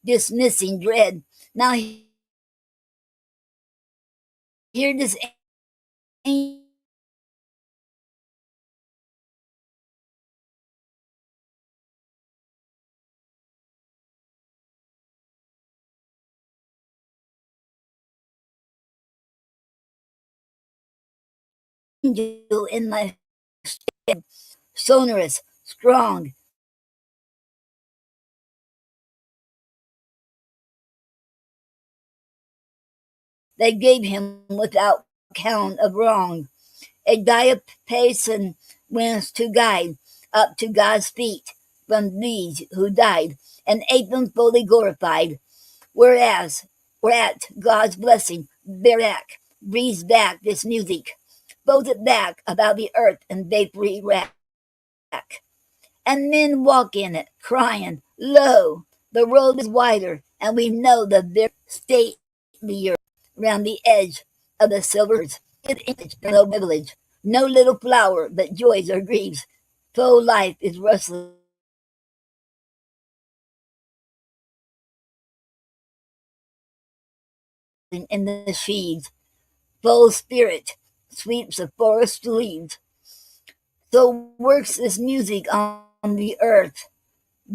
dismissing dread. Now hear this angel in my stead, sonorous, strong. They gave him without count of wrong a diapason wins to guide up to God's feet from these who died, and ate them fully glorified. Whereat God's blessing, Barak, breathes back this music, folds it back about the earth and vapory rack. And men walk in it, crying, Lo, the world is wider, and we know the very statelier round the edge of the silvers. Image, no privilege, no little flower, but joys or griefs. Full life is rustling in the sheaves. Full spirit sweeps the forest leaves. So works this music on the earth.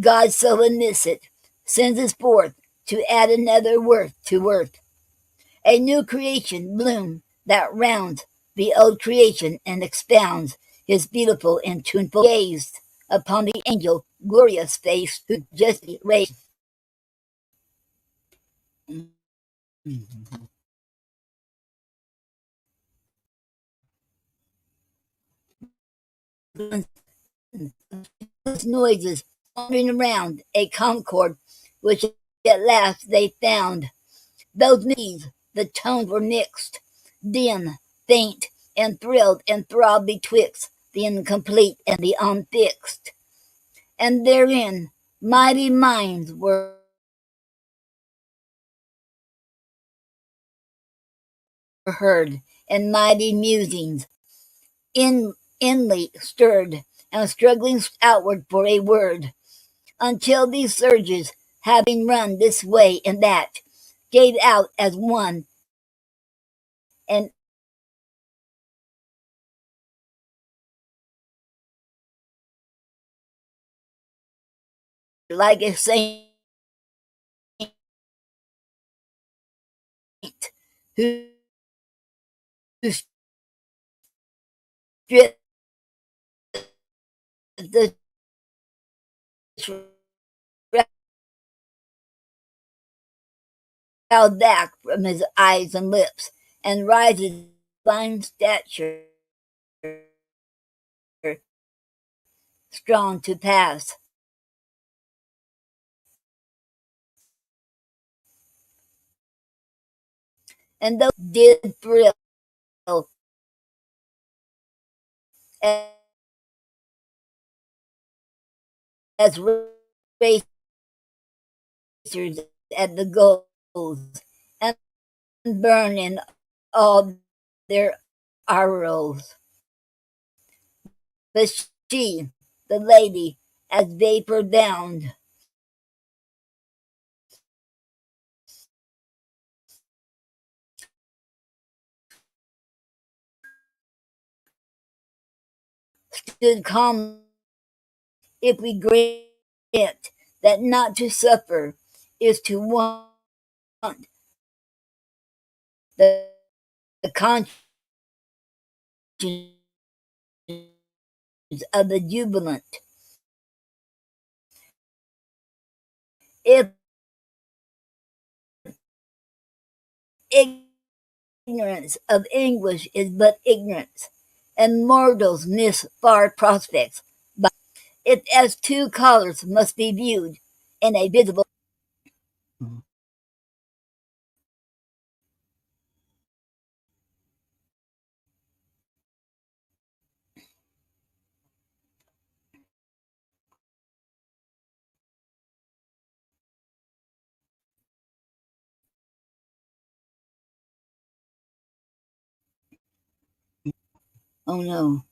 God so admits it, sends us forth to add another worth to worth. A new creation bloom that rounds the old creation and expounds his beautiful and tuneful gaze upon the angel glorious face who justly raised. noises wandering around a concord which at last they found. Those melodies, the tones were mixed, dim, faint, and thrilled and throbbed betwixt the incomplete and the unfixed. And therein mighty minds were heard, and mighty musings inly stirred, and struggling outward for a word, until these surges, having run this way and that, gave out as one, and like a saint who stripped the shroud back from his eyes and lips, and rises fine stature, strong to pass. And those did thrill as racers at the goals, and burn in all their arrows. But she, the lady, as vapor bound, stood calm. If we grant that not to suffer is to want the, the conscience of the jubilant, if ignorance of anguish is but ignorance, and mortals miss far prospects, but if as two colors must be viewed in a visible. Oh no.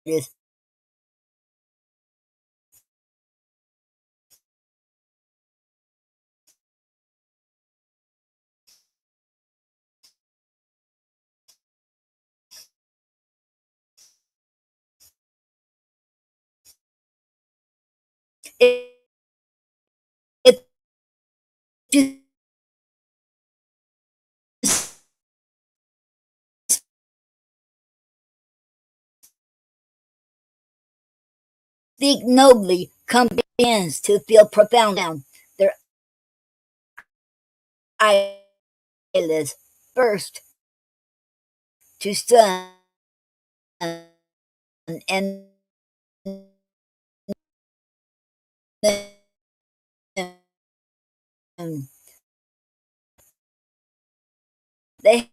This if you speak nobly, begins to feel profound down their eyelids, first to sun, and then they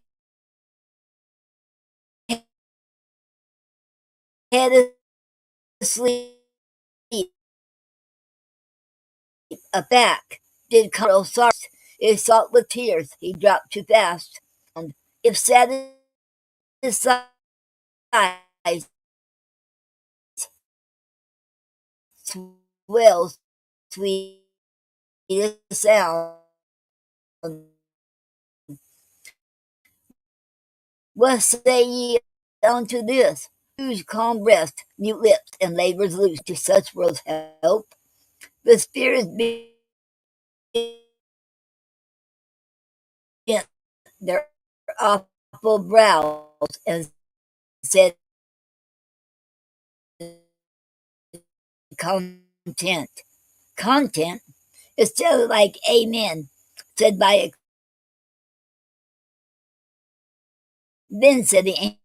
had asleep a back. Did Carl sorrow is sought with tears, he dropped too fast. And if satisfied, swells sweet sound. What say ye unto this? Whose calm breast, mute lips, and labors loose to such world's help? The spirits bent their awful brows and said, content. Content is still like amen, said by a. Then said the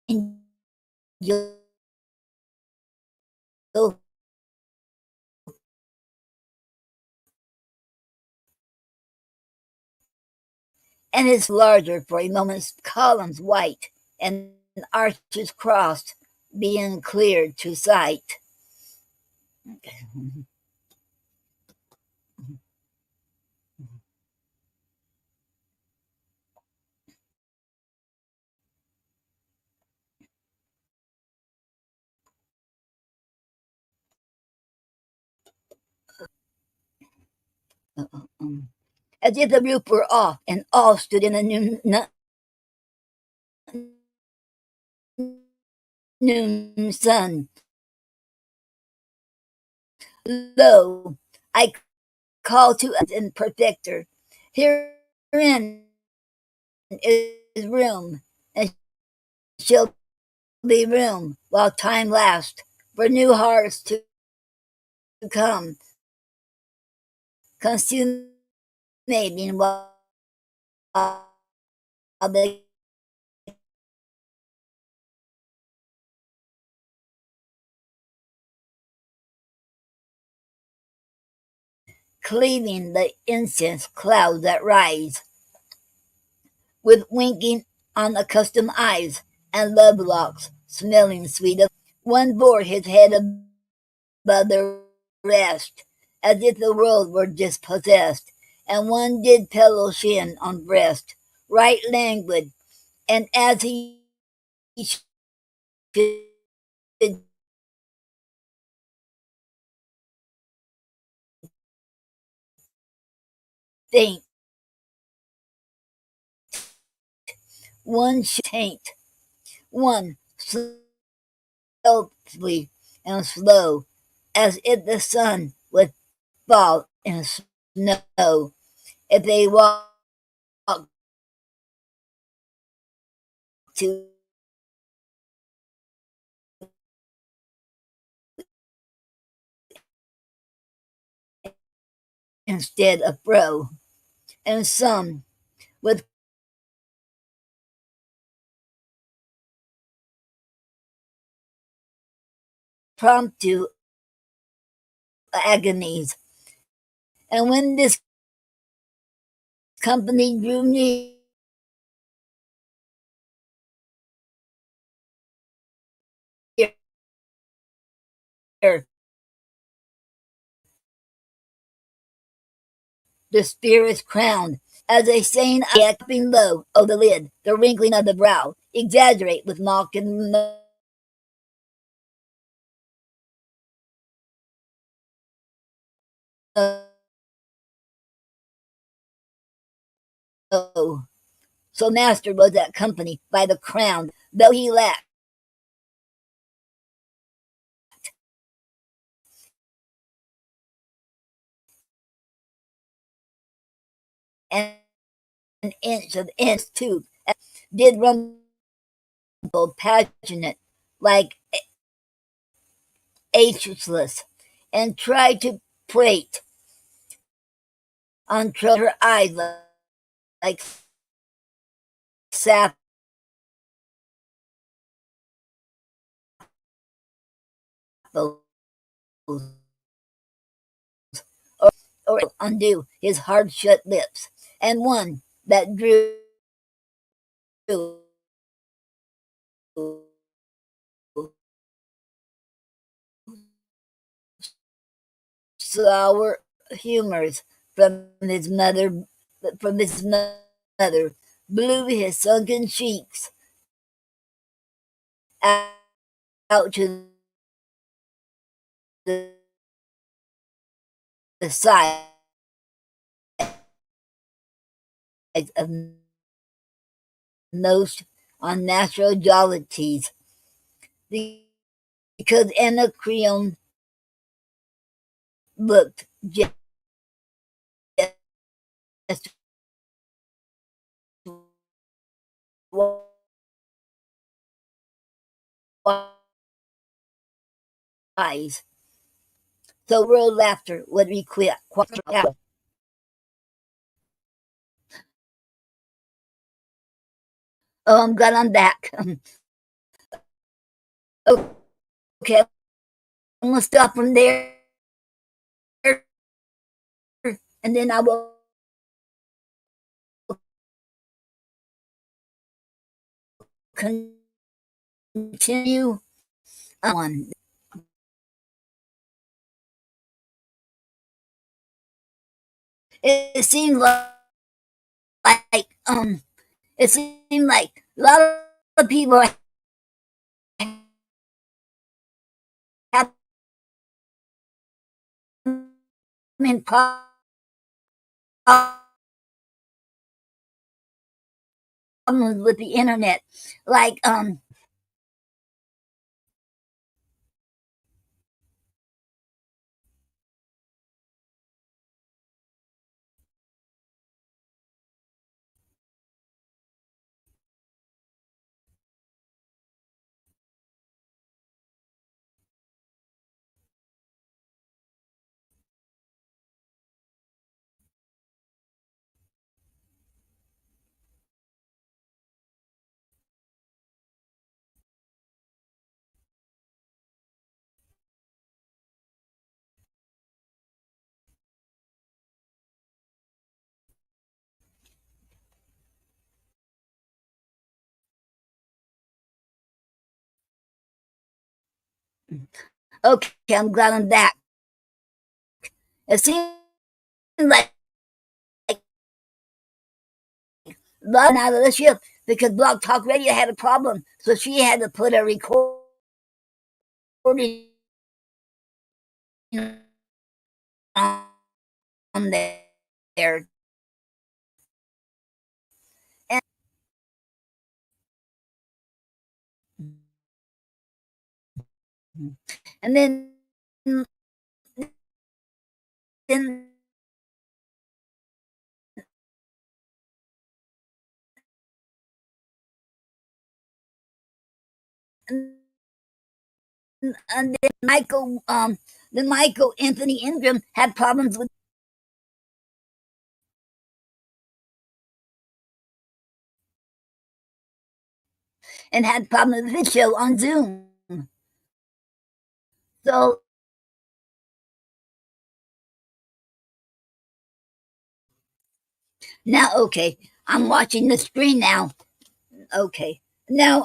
angel, and his larger for a moment, columns white and arches crossed, being cleared to sight. As if the roof were off, and all stood in the noon sun. Lo, I call to us in perfecter. Herein is room, and shall be room while time lasts for new hearts to come, consummating while they cleaving the incense clouds that rise, with winking unaccustomed eyes, and love locks smelling sweet of. One bore his head above the rest, as if the world were dispossessed, and one did pillow chin on breast, right languid, and as he should think, one should taint, one stealthily and slow, as if the sun would fall in snow, if they walk to instead of fro, and some with promptu agonies. And when this company drew near, the spirits crowned, as a saying echoing low of the lid, the wrinkling of the brow, exaggerate with mock and low. So master was that company by the crown, though he lacked an inch of inch tooth, did rumble passionate, like ageless, and tried to prate on her eyes like sapples, or undo his hard shut lips, and one that drew sour humors from his mother, blew his sunken cheeks out to the side of most unnatural jollities, because Anacreon looked just eyes. So world laughter would be quiet. Oh, I'm glad I'm back. Okay, I'm gonna stop from there, and then I will continue on. It seems it seemed like a lot of people are having problems with the internet. Like okay, I'm glad I'm back. It seems like Love out of the ship because Blog Talk Radio had a problem, so she had to put a recording on there. And then and then Michael Anthony Ingram had problems with and had problems with his show on Zoom. So now, okay, I'm watching the screen now. Okay, now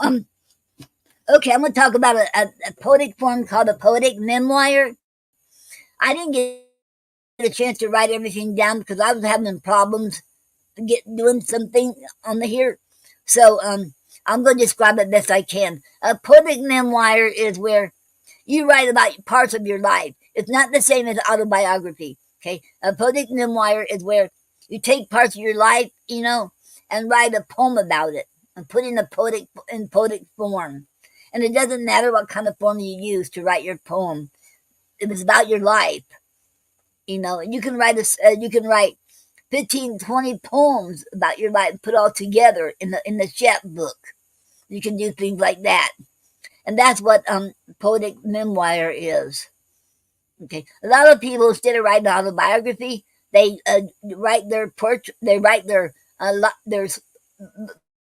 okay, I'm gonna talk about a poetic form called a poetic memoir. I didn't get a chance to write everything down because I was having problems doing something on the here. So I'm going to describe it best I can. A poetic memoir is where you write about parts of your life. It's not the same as autobiography. Okay, a poetic memoir is where you take parts of your life, and write a poem about it and put in poetic form. And it doesn't matter what kind of form you use to write your poem. It was about your life. You can write 15, 20 poems about your life, put all together in the chapbook. You can do things like that, and that's what poetic memoir is. Okay, a lot of people instead of writing autobiography, they write their they write their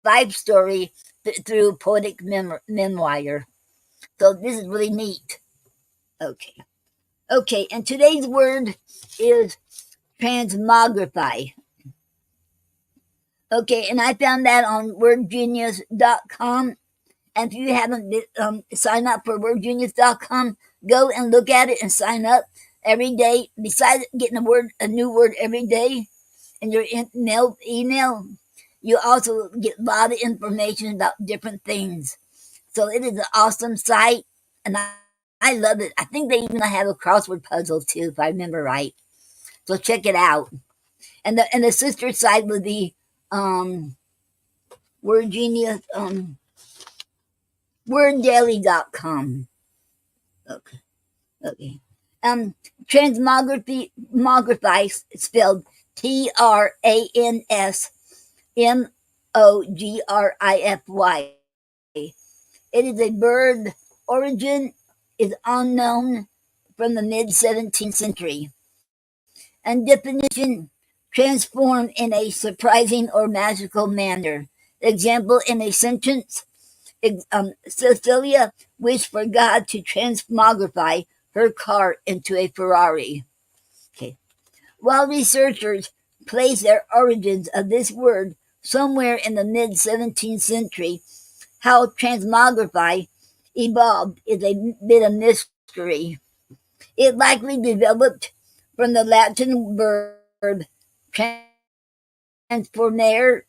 life story through poetic memoir. So this is really neat. Okay, okay, and today's word is transmogrify. Okay, and I found that on wordgenius.com. And if you haven't signed up for wordgenius.com, go and look at it and sign up every day. Besides getting a new word every day in your email, you also get a lot of information about different things. So it is an awesome site, and I love it. I think they even have a crossword puzzle too, if I remember right. So check it out. And the sister site would be Word Genius, worddaily.com. Okay. Okay. Transmogrify spelled Transmogrify. It is a bird origin is unknown from the mid-17th century, and definition transformed in a surprising or magical manner. Example in a sentence, Cecilia wished for God to transmogrify her car into a Ferrari. Okay. While researchers place their origins of this word somewhere in the mid-17th century, how transmogrify evolved is a bit of mystery. It likely developed from the Latin verb transformare,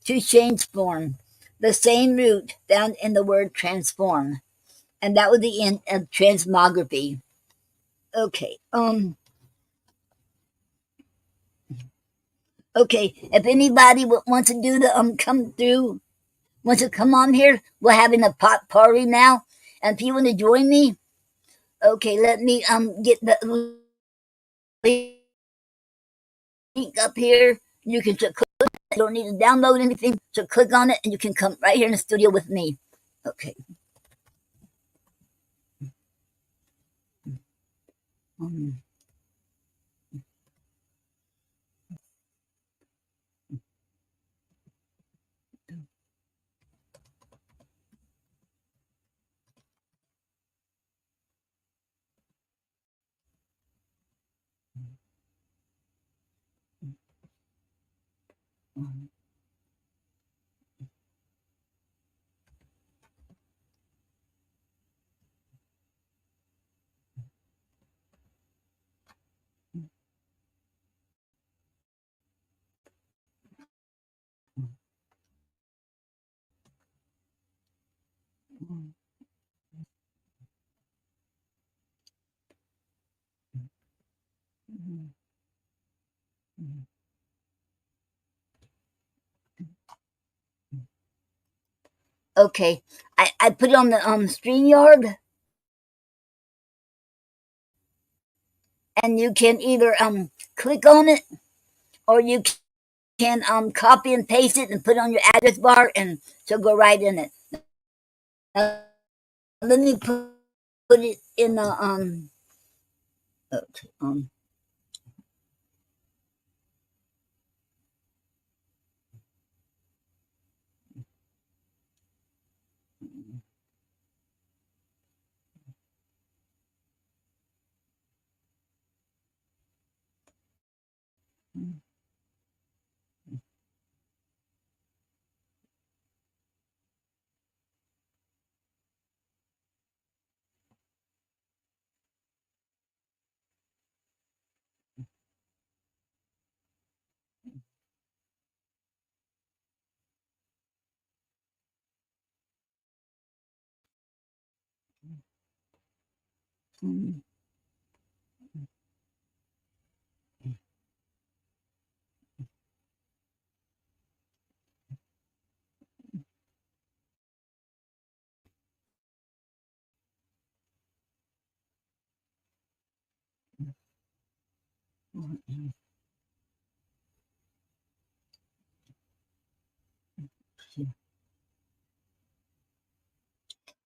to change form, the same root found in the word transform. And that was the end of transmography. Okay. Okay. If anybody wants to do the come through, wants to come on here, we're having a potpourri now. And if you want to join me, okay, let me get the link up here. You can click. You don't need to download anything, so click on it, and you can come right here in the studio with me. Okay. Okay, I put it on the StreamYard, and you can either click on it, or you can copy and paste it and put it on your address bar, and she'll go right in it. Now, let me put it in the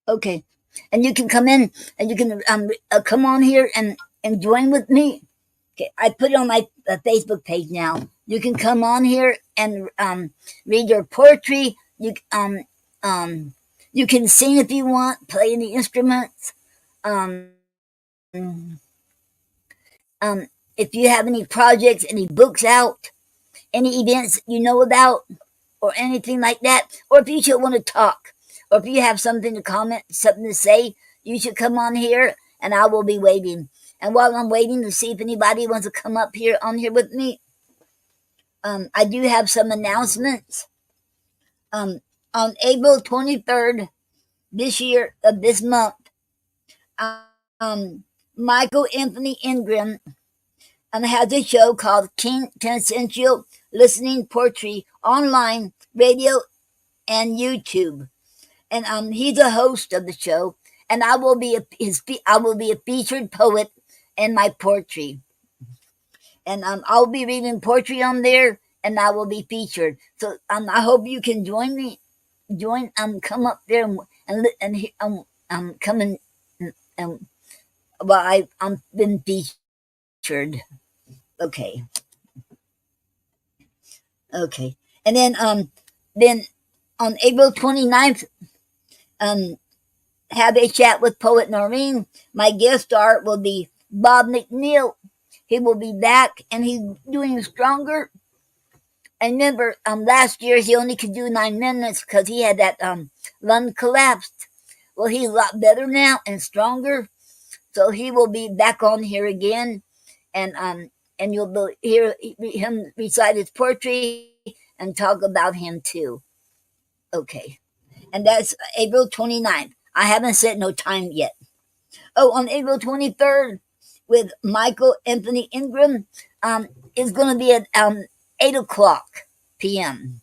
okay, and you can come in, and you can come on here and join with me. Okay, I put it on my Facebook page now. You can come on here and read your poetry. You can sing if you want, play any instruments. Um, if you have any projects, any books out, any events you know about, or anything like that, or if you should want to talk, or if you have something to comment, something to say, you should come on here, and I will be waiting. And while I'm waiting to see if anybody wants to come up here on here with me, I do have some announcements. On April 23rd this month, Michael Anthony Ingram has a show called King Quintessential Listening Poetry online, radio, and YouTube. And he's a host of the show, and I will be a featured poet in my poetry. And I'll be reading poetry on there, and I will be featured. So I hope you can join me. Come up there and come and and well, I'm been featured. Okay, okay, and then on April 29th, um, have a chat with poet Noreen. My guest star will be Bob McNeil. He will be back, and he's doing stronger. I remember last year he only could do 9 minutes because he had that lung collapsed. Well, he's a lot better now and stronger, so he will be back on here again, and you'll hear him recite his poetry and talk about him too. Okay, and that's April 29th. I haven't set no time yet. Oh, on April 23rd with Michael Anthony Ingram, is going to be at 8 o'clock p.m.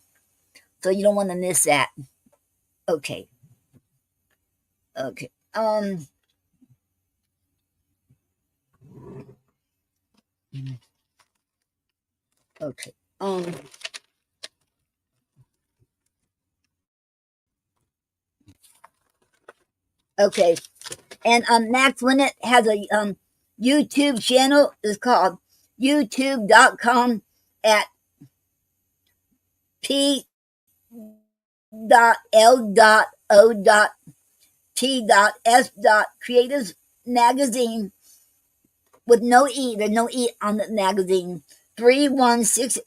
So you don't want to miss that. Okay. Okay. Okay. Okay. And Max Winnett has a YouTube channel. It's called youtube.com at p.l.o.t.s. Creatives Magazine with no E. There's no E on the magazine. 3160.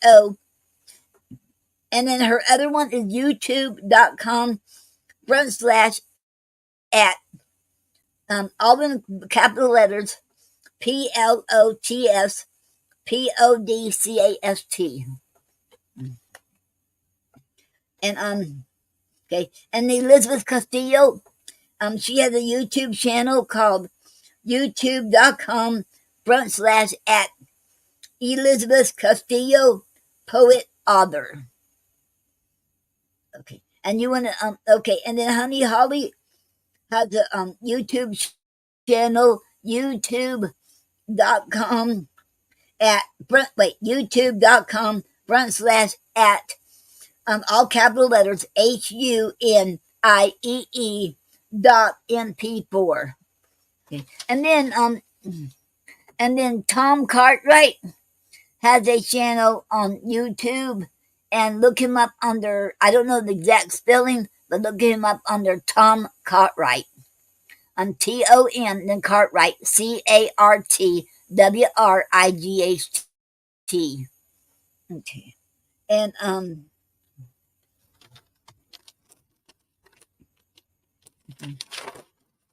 And then her other one is youtube.com /@ all in capital letters PLOTS PODCAST. And okay, and Elizabeth Castillo, she has a YouTube channel called youtube.com /@ Elizabeth Castillo Poet Author. Okay, and you want to okay, and then Honey Holly has a YouTube channel, youtube.com youtube.com /@ all capital letters HUNIEE.MP4. Okay. And then Tom Cartwright has a channel on YouTube, and look him up under, I don't know the exact spelling, but look him up under Tom Cartwright. TON, then Cartwright, CARTWRIGHT. Okay. And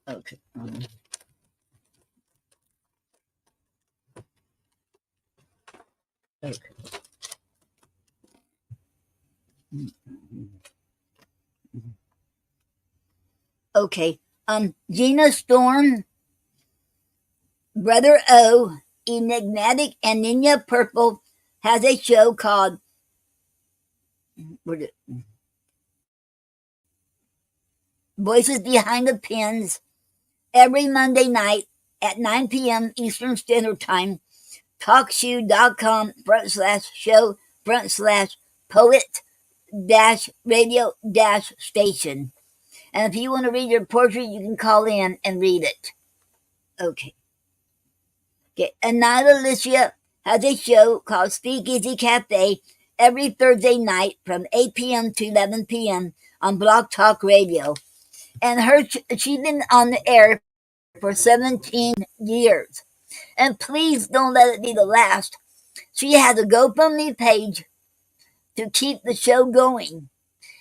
okay. Okay. Okay. Gina Storm, Brother O, Enigmatic, and Nina Purple has a show called Voices Behind the Pens every Monday night at 9 p.m. Eastern Standard Time. Talkshoe.com /show /poet radio station. And if you want to read your poetry, you can call in and read it. Okay. Okay. Anila Alicia has a show called Speakeasy Cafe every Thursday night from 8 p.m. to 11 p.m. on Blog Talk Radio. And she's been on the air for 17 years. And please don't let it be the last. She has a GoFundMe page to keep the show going.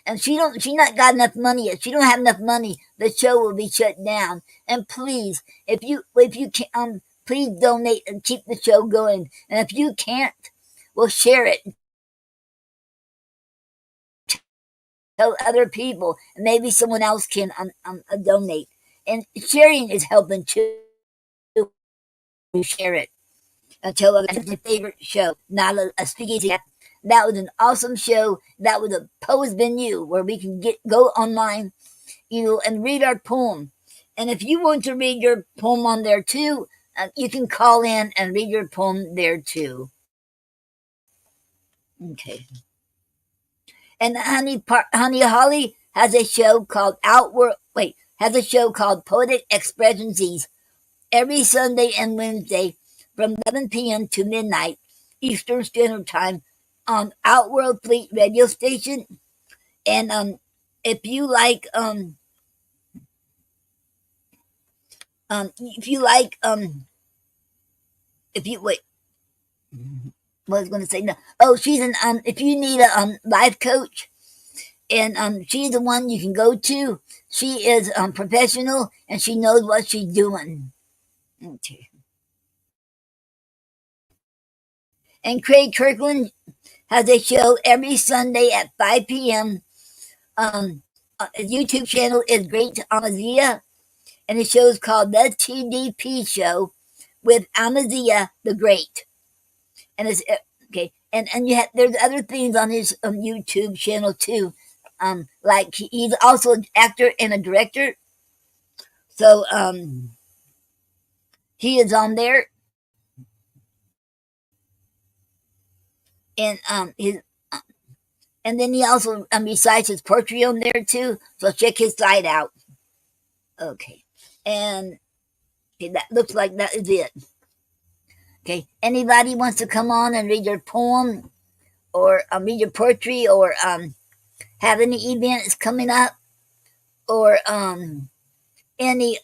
And she not got enough money yet. She don't have enough money. The show will be shut down. And please, if you can, please donate and keep the show going. And if you can't, we'll share it. Tell other people, and maybe someone else can donate. And sharing is helping too. Share it. Tell others. It's my favorite show. Not a speakeasy. That was an awesome show. That was a Poet's Venue where we can go online, and read our poem. And if you want to read your poem on there too, you can call in and read your poem there too. Okay. And Honey Holly has a show called Poetic Expressions every Sunday and Wednesday from 11 p.m. to midnight Eastern Standard Time on Outworld Fleet radio station. And if you like if you like if you wait what I was going to say no. Oh, she's an if you need a life coach, and she's the one you can go to. She is professional and she knows what she's doing. Okay. And Craig Kirkland has a show every Sunday at 5 p.m. His YouTube channel is Great Amazia, and the show is called The TDP Show with Amazia the Great. And it's okay. And you have there's other things on his YouTube channel too. Like he's also an actor and a director. So he is on there, and his and then he also besides his poetry on there too. So check his site out. Okay, and okay, that looks like that is it. Okay, anybody wants to come on and read your poem or read your poetry or have any events coming up or any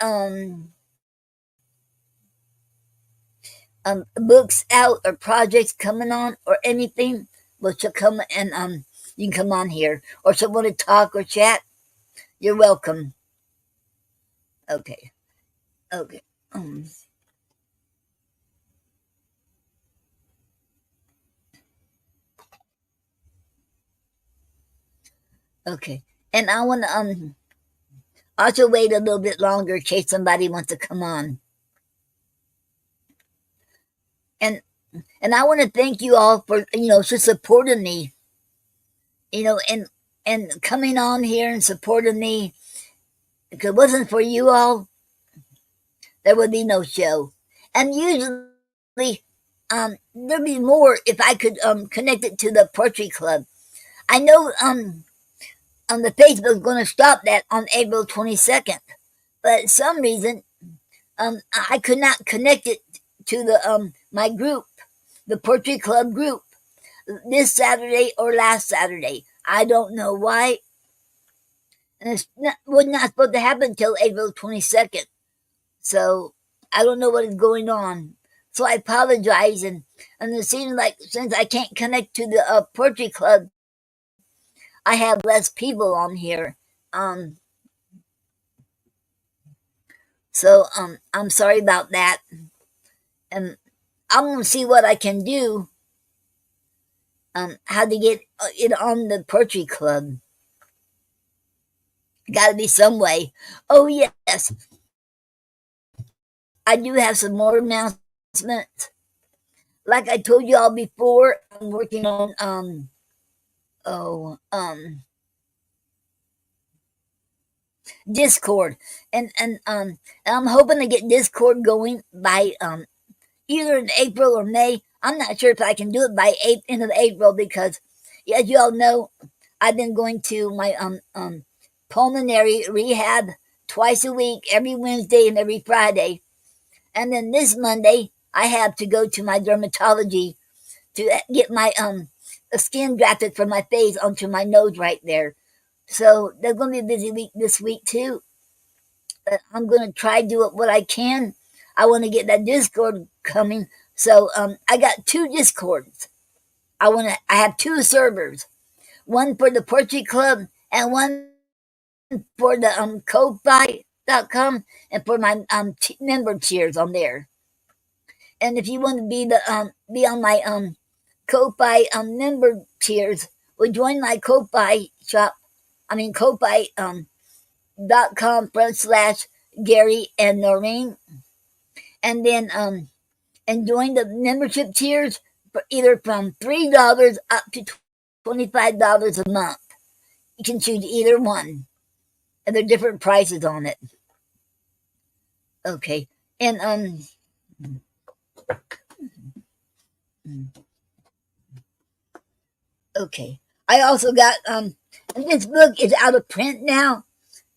books out or projects coming on or anything, well, she'll come and you can come on here, or she'll want to talk or chat. You're welcome. Okay. Okay. Okay. And I want to also wait a little bit longer in case somebody wants to come on. And I want to thank you all for for supporting me. And coming on here and supporting me. If it wasn't for you all, there would be no show. And usually, there'd be more if I could connect it to the poetry club. I know the Facebook is going to stop that on April 22nd, but some reason I could not connect it to the my group, the poetry club group, this Saturday or last Saturday. I don't know why. And was not supposed to happen until April 22nd. So I don't know what is going on. So I apologize. And it seems like since I can't connect to the poetry club, I have less people on here. So I'm sorry about that. And I'm going to see what I can do. How to get it on the poetry club. Got to be some way. Oh, yes. I do have some more announcements. Like I told you all before, I'm working on Discord, and I'm hoping to get Discord going by either in April or May. I'm not sure if I can do it by end of April because, as you all know, I've been going to my pulmonary rehab twice a week, every Wednesday and every Friday, and then this Monday I have to go to my dermatology to get my skin grafted from my face onto my nose right there. So there's going to be a busy week this week too. But I'm going to try to do what I can. I want to get that Discord coming. So I got 2 Discords. I have 2 servers. One for the Poetry Club and one for the Ko-Fi.com and for my member tiers on there. And if you want to be on my Ko-Fi member tiers, well, join my Ko-Fi shop. I mean Ko-Fi.com /Gary and Noreen, and then and join the membership tiers for either from $3 up to $25 a month. You can choose either one, and there are different prices on it. Okay, and okay, I also got and this book is out of print now.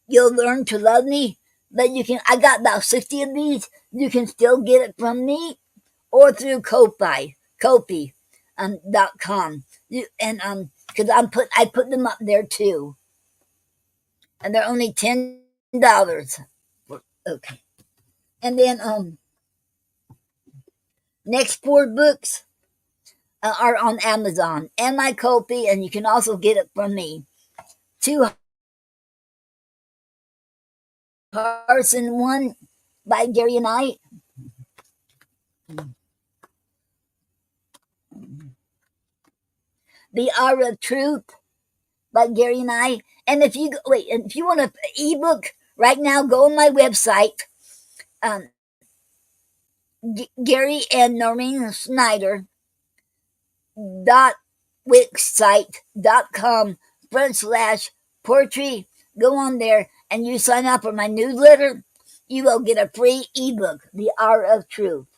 You'll Learn to Love Me But you can. I got about 60 of these. You can still get it from me or through Kofi.com. Because I put them up there too, and they're only $10. Okay, and then next 4 books are on Amazon and my Kofi, and you can also get it from me. 2 Hearts in One by Gary and I. The Hour of Truth by Gary and I. And if you want an ebook right now, go on my website, um, Gary and Noreen Snyder .wixsite.com/poetry. Go on there and you sign up for my newsletter. You will get a free ebook, The Hour of Truth.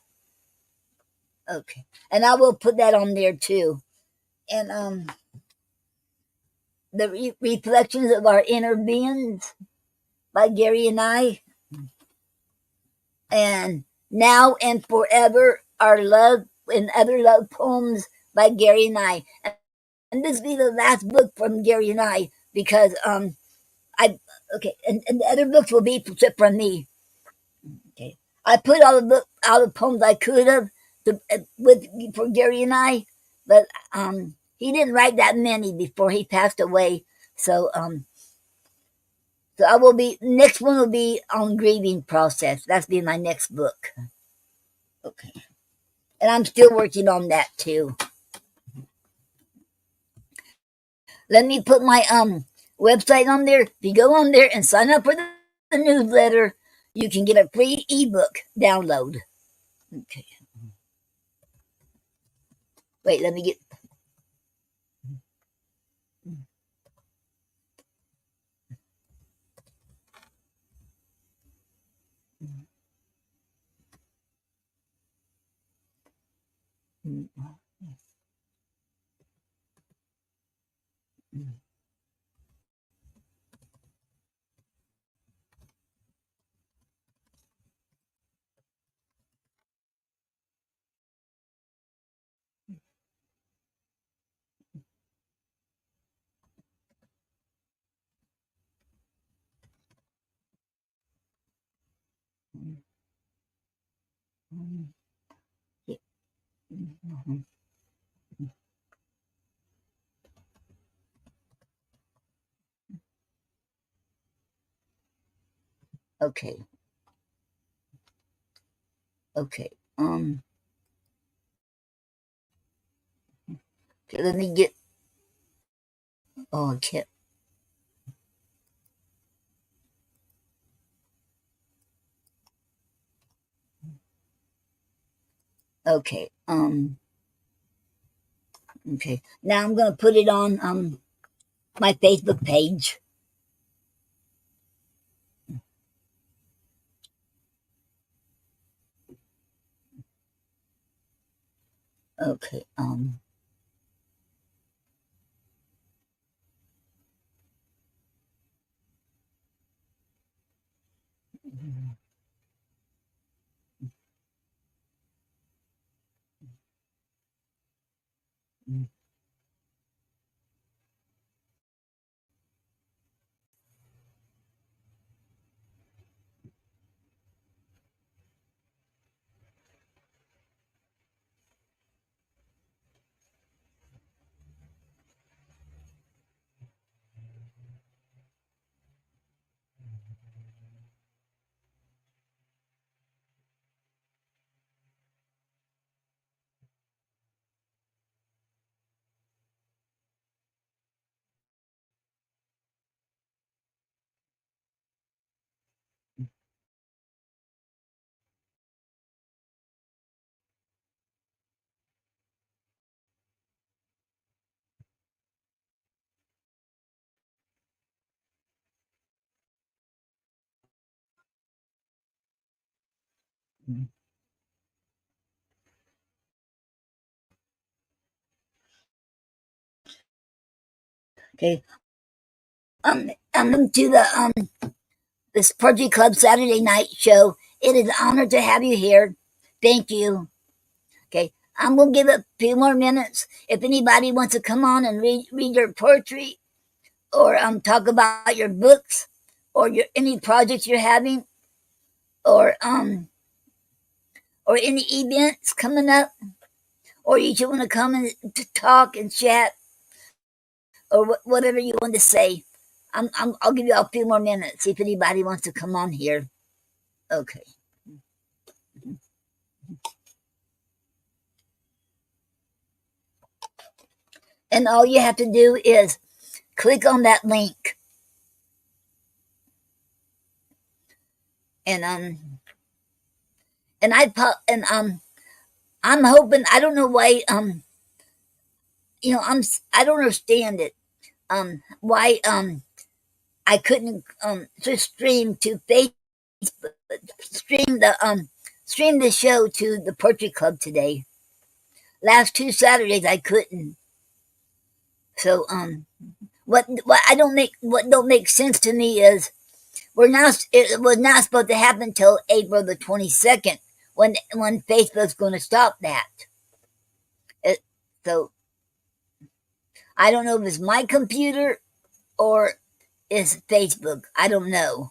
Okay, and I will put that on there too. And the Reflections of Our Inner Beings by Gary and I. And Now and Forever, Our Love and Other Love Poems by Gary and I. And this will be the last book from Gary and I because I okay, and the other books will be from me. Okay, I put all the poems I could have for Gary and I, but he didn't write that many before he passed away. So I will be next one will be on grieving process. That's be my next book. Okay, and I'm still working on that too. Let me put my website on there. If you go on there and sign up for the newsletter, you can get a free ebook download. Okay. Wait, let me get. Okay. Okay. Okay, let me get. Oh, I can't. Okay. Okay. Now I'm gonna put it on my Facebook page. Okay. Okay. I'm into this Poetry Club Saturday night show. It is an honor to have you here. Thank you. Okay, I'm going to give it a few more minutes. If anybody wants to come on and read your poetry or talk about your books or any projects you're having or any events coming up, or you just want to come and to talk and chat or whatever you want to say, I'll give you a few more minutes, see if anybody wants to come on here. Okay. And all you have to do is click on that link. And I'm hoping, I don't know why I don't understand it. Why I couldn't just stream to Facebook, stream the show to the Poetry Club today. Last 2 Saturdays I couldn't. So what don't make sense to me is it was not supposed to happen till April the 22nd when Facebook's going to stop that. So I don't know if it's my computer or it's Facebook. I don't know.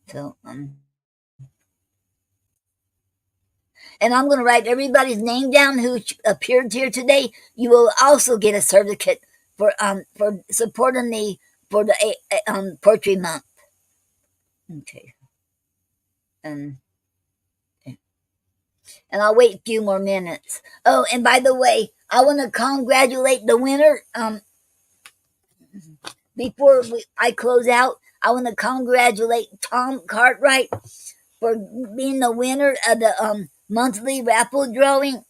So and I'm going to write everybody's name down who appeared here today. You will also get a certificate for supporting me for the Poetry Month. Okay. And I'll wait a few more minutes. Oh, and by the way, I want to congratulate the winner. Before I close out, I want to congratulate Tom Cartwright for being the winner of the monthly raffle drawing.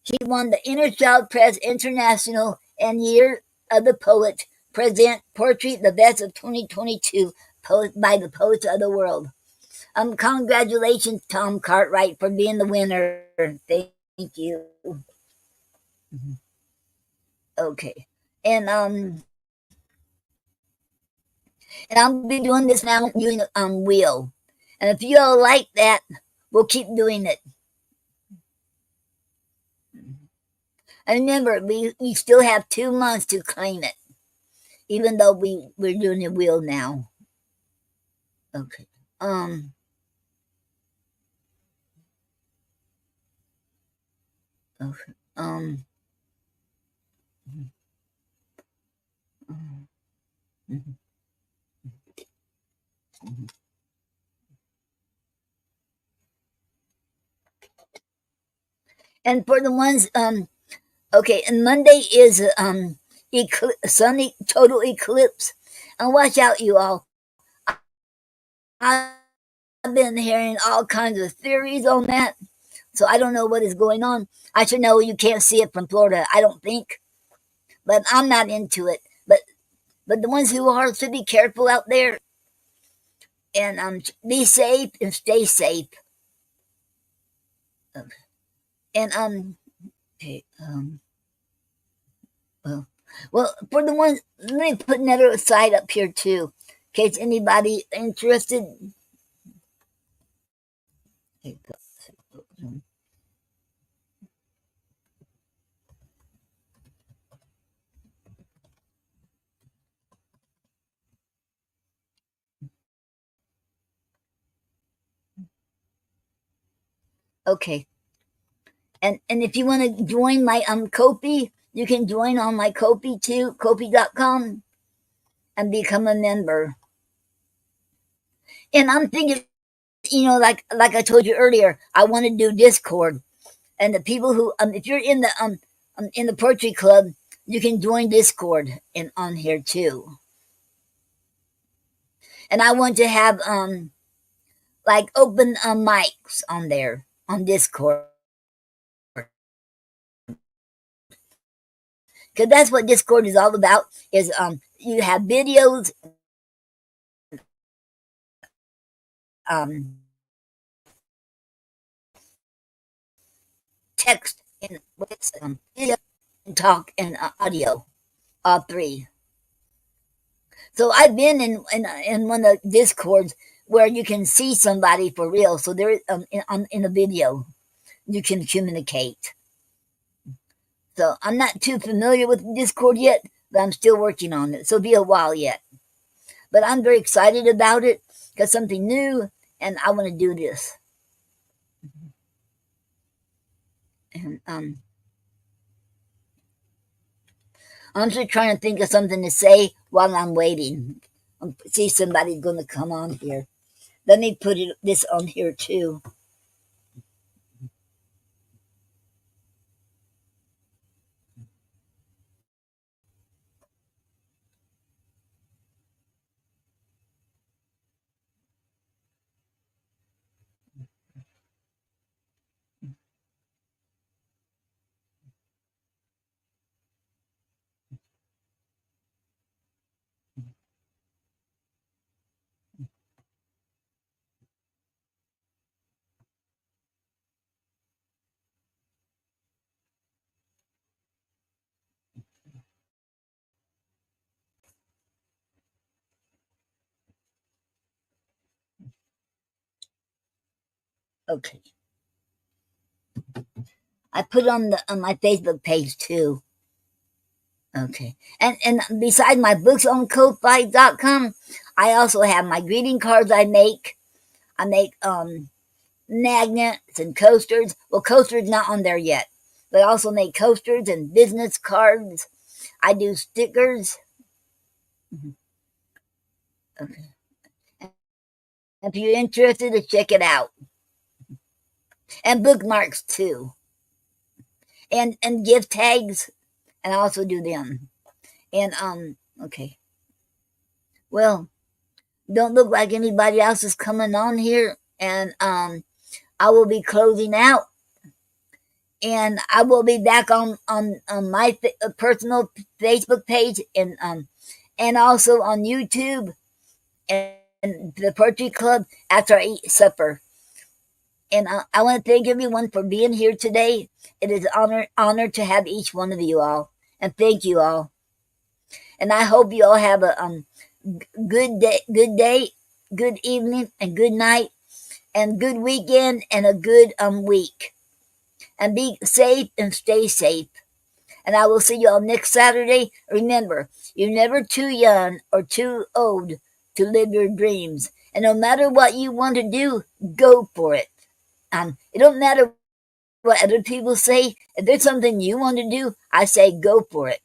He won the Inner Child Press International and Year of the Poet Present Poetry, the Best of 2022 by the Poets of the World. Congratulations, Tom Cartwright, for being the winner. Thank you. Okay. And I'm gonna be doing this now using wheel. And if you all like that, we'll keep doing it. And remember, we still have 2 months to claim it, even though we're doing the wheel now. Okay. Okay. And for the ones, okay, and Monday is sunny total eclipse. And watch out, you all. I've been hearing all kinds of theories on that, so I don't know what is going on. I should know you can't see it from Florida, I don't think, but I'm not into it. But the ones who are should be careful out there, and be safe and stay safe. And okay, well, for the ones, let me put another side up here too, in case anybody interested. Okay. And if you want to join my Ko-fi, you can join on my Ko-fi too, Ko-fi.com, and become a member. And I'm thinking, like I told you earlier, I want to do Discord. And the people who if you're in the Poetry Club, you can join Discord on here too. And I want to have like open mics on there on Discord. Because that's what Discord is all about, is you have videos, text, and video, and talk, and audio, all three. So I've been in one of the discords where you can see somebody for real. So there in a video you can communicate. So I'm not too familiar with Discord yet, but I'm still working on it. So it'll be a while yet. But I'm very excited about it because something new, and I want to do this. And I'm just trying to think of something to say while I'm waiting. See somebody's going to come on here. Let me put this on here too. Okay. I put on my Facebook page too. Okay. And beside my books on ko-fi.com, I also have my greeting cards I make. I make magnets and coasters. Well, coasters not on there yet. But I also make coasters and business cards. I do stickers. Okay. If you're interested to check it out. And bookmarks too. And gift tags. And I also do them. And okay. Well, don't look like anybody else is coming on here. And I will be closing out. And I will be back on my personal Facebook page and also on YouTube and the Poetry Club after I eat supper. And I want to thank everyone for being here today. It is an honor to have each one of you all. And thank you all. And I hope you all have a good day, good evening, and good night, and good weekend, and a good week. And be safe and stay safe. And I will see you all next Saturday. Remember, you're never too young or too old to live your dreams. And no matter what you want to do, go for it. It don't matter what other people say. If there's something you want to do, I say go for it.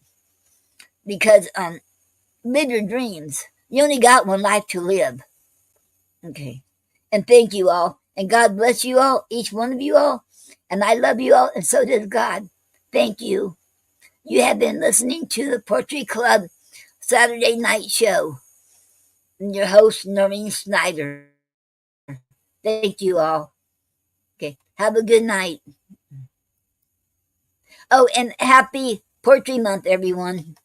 Because live your dreams. You only got one life to live. Okay. And thank you all. And God bless you all, each one of you all. And I love you all, and so does God. Thank you. You have been listening to the Poetry Club Saturday Night Show. And your host, Noreen Snyder. Thank you all. Okay. Have a good night. Oh, and happy Poetry Month, everyone.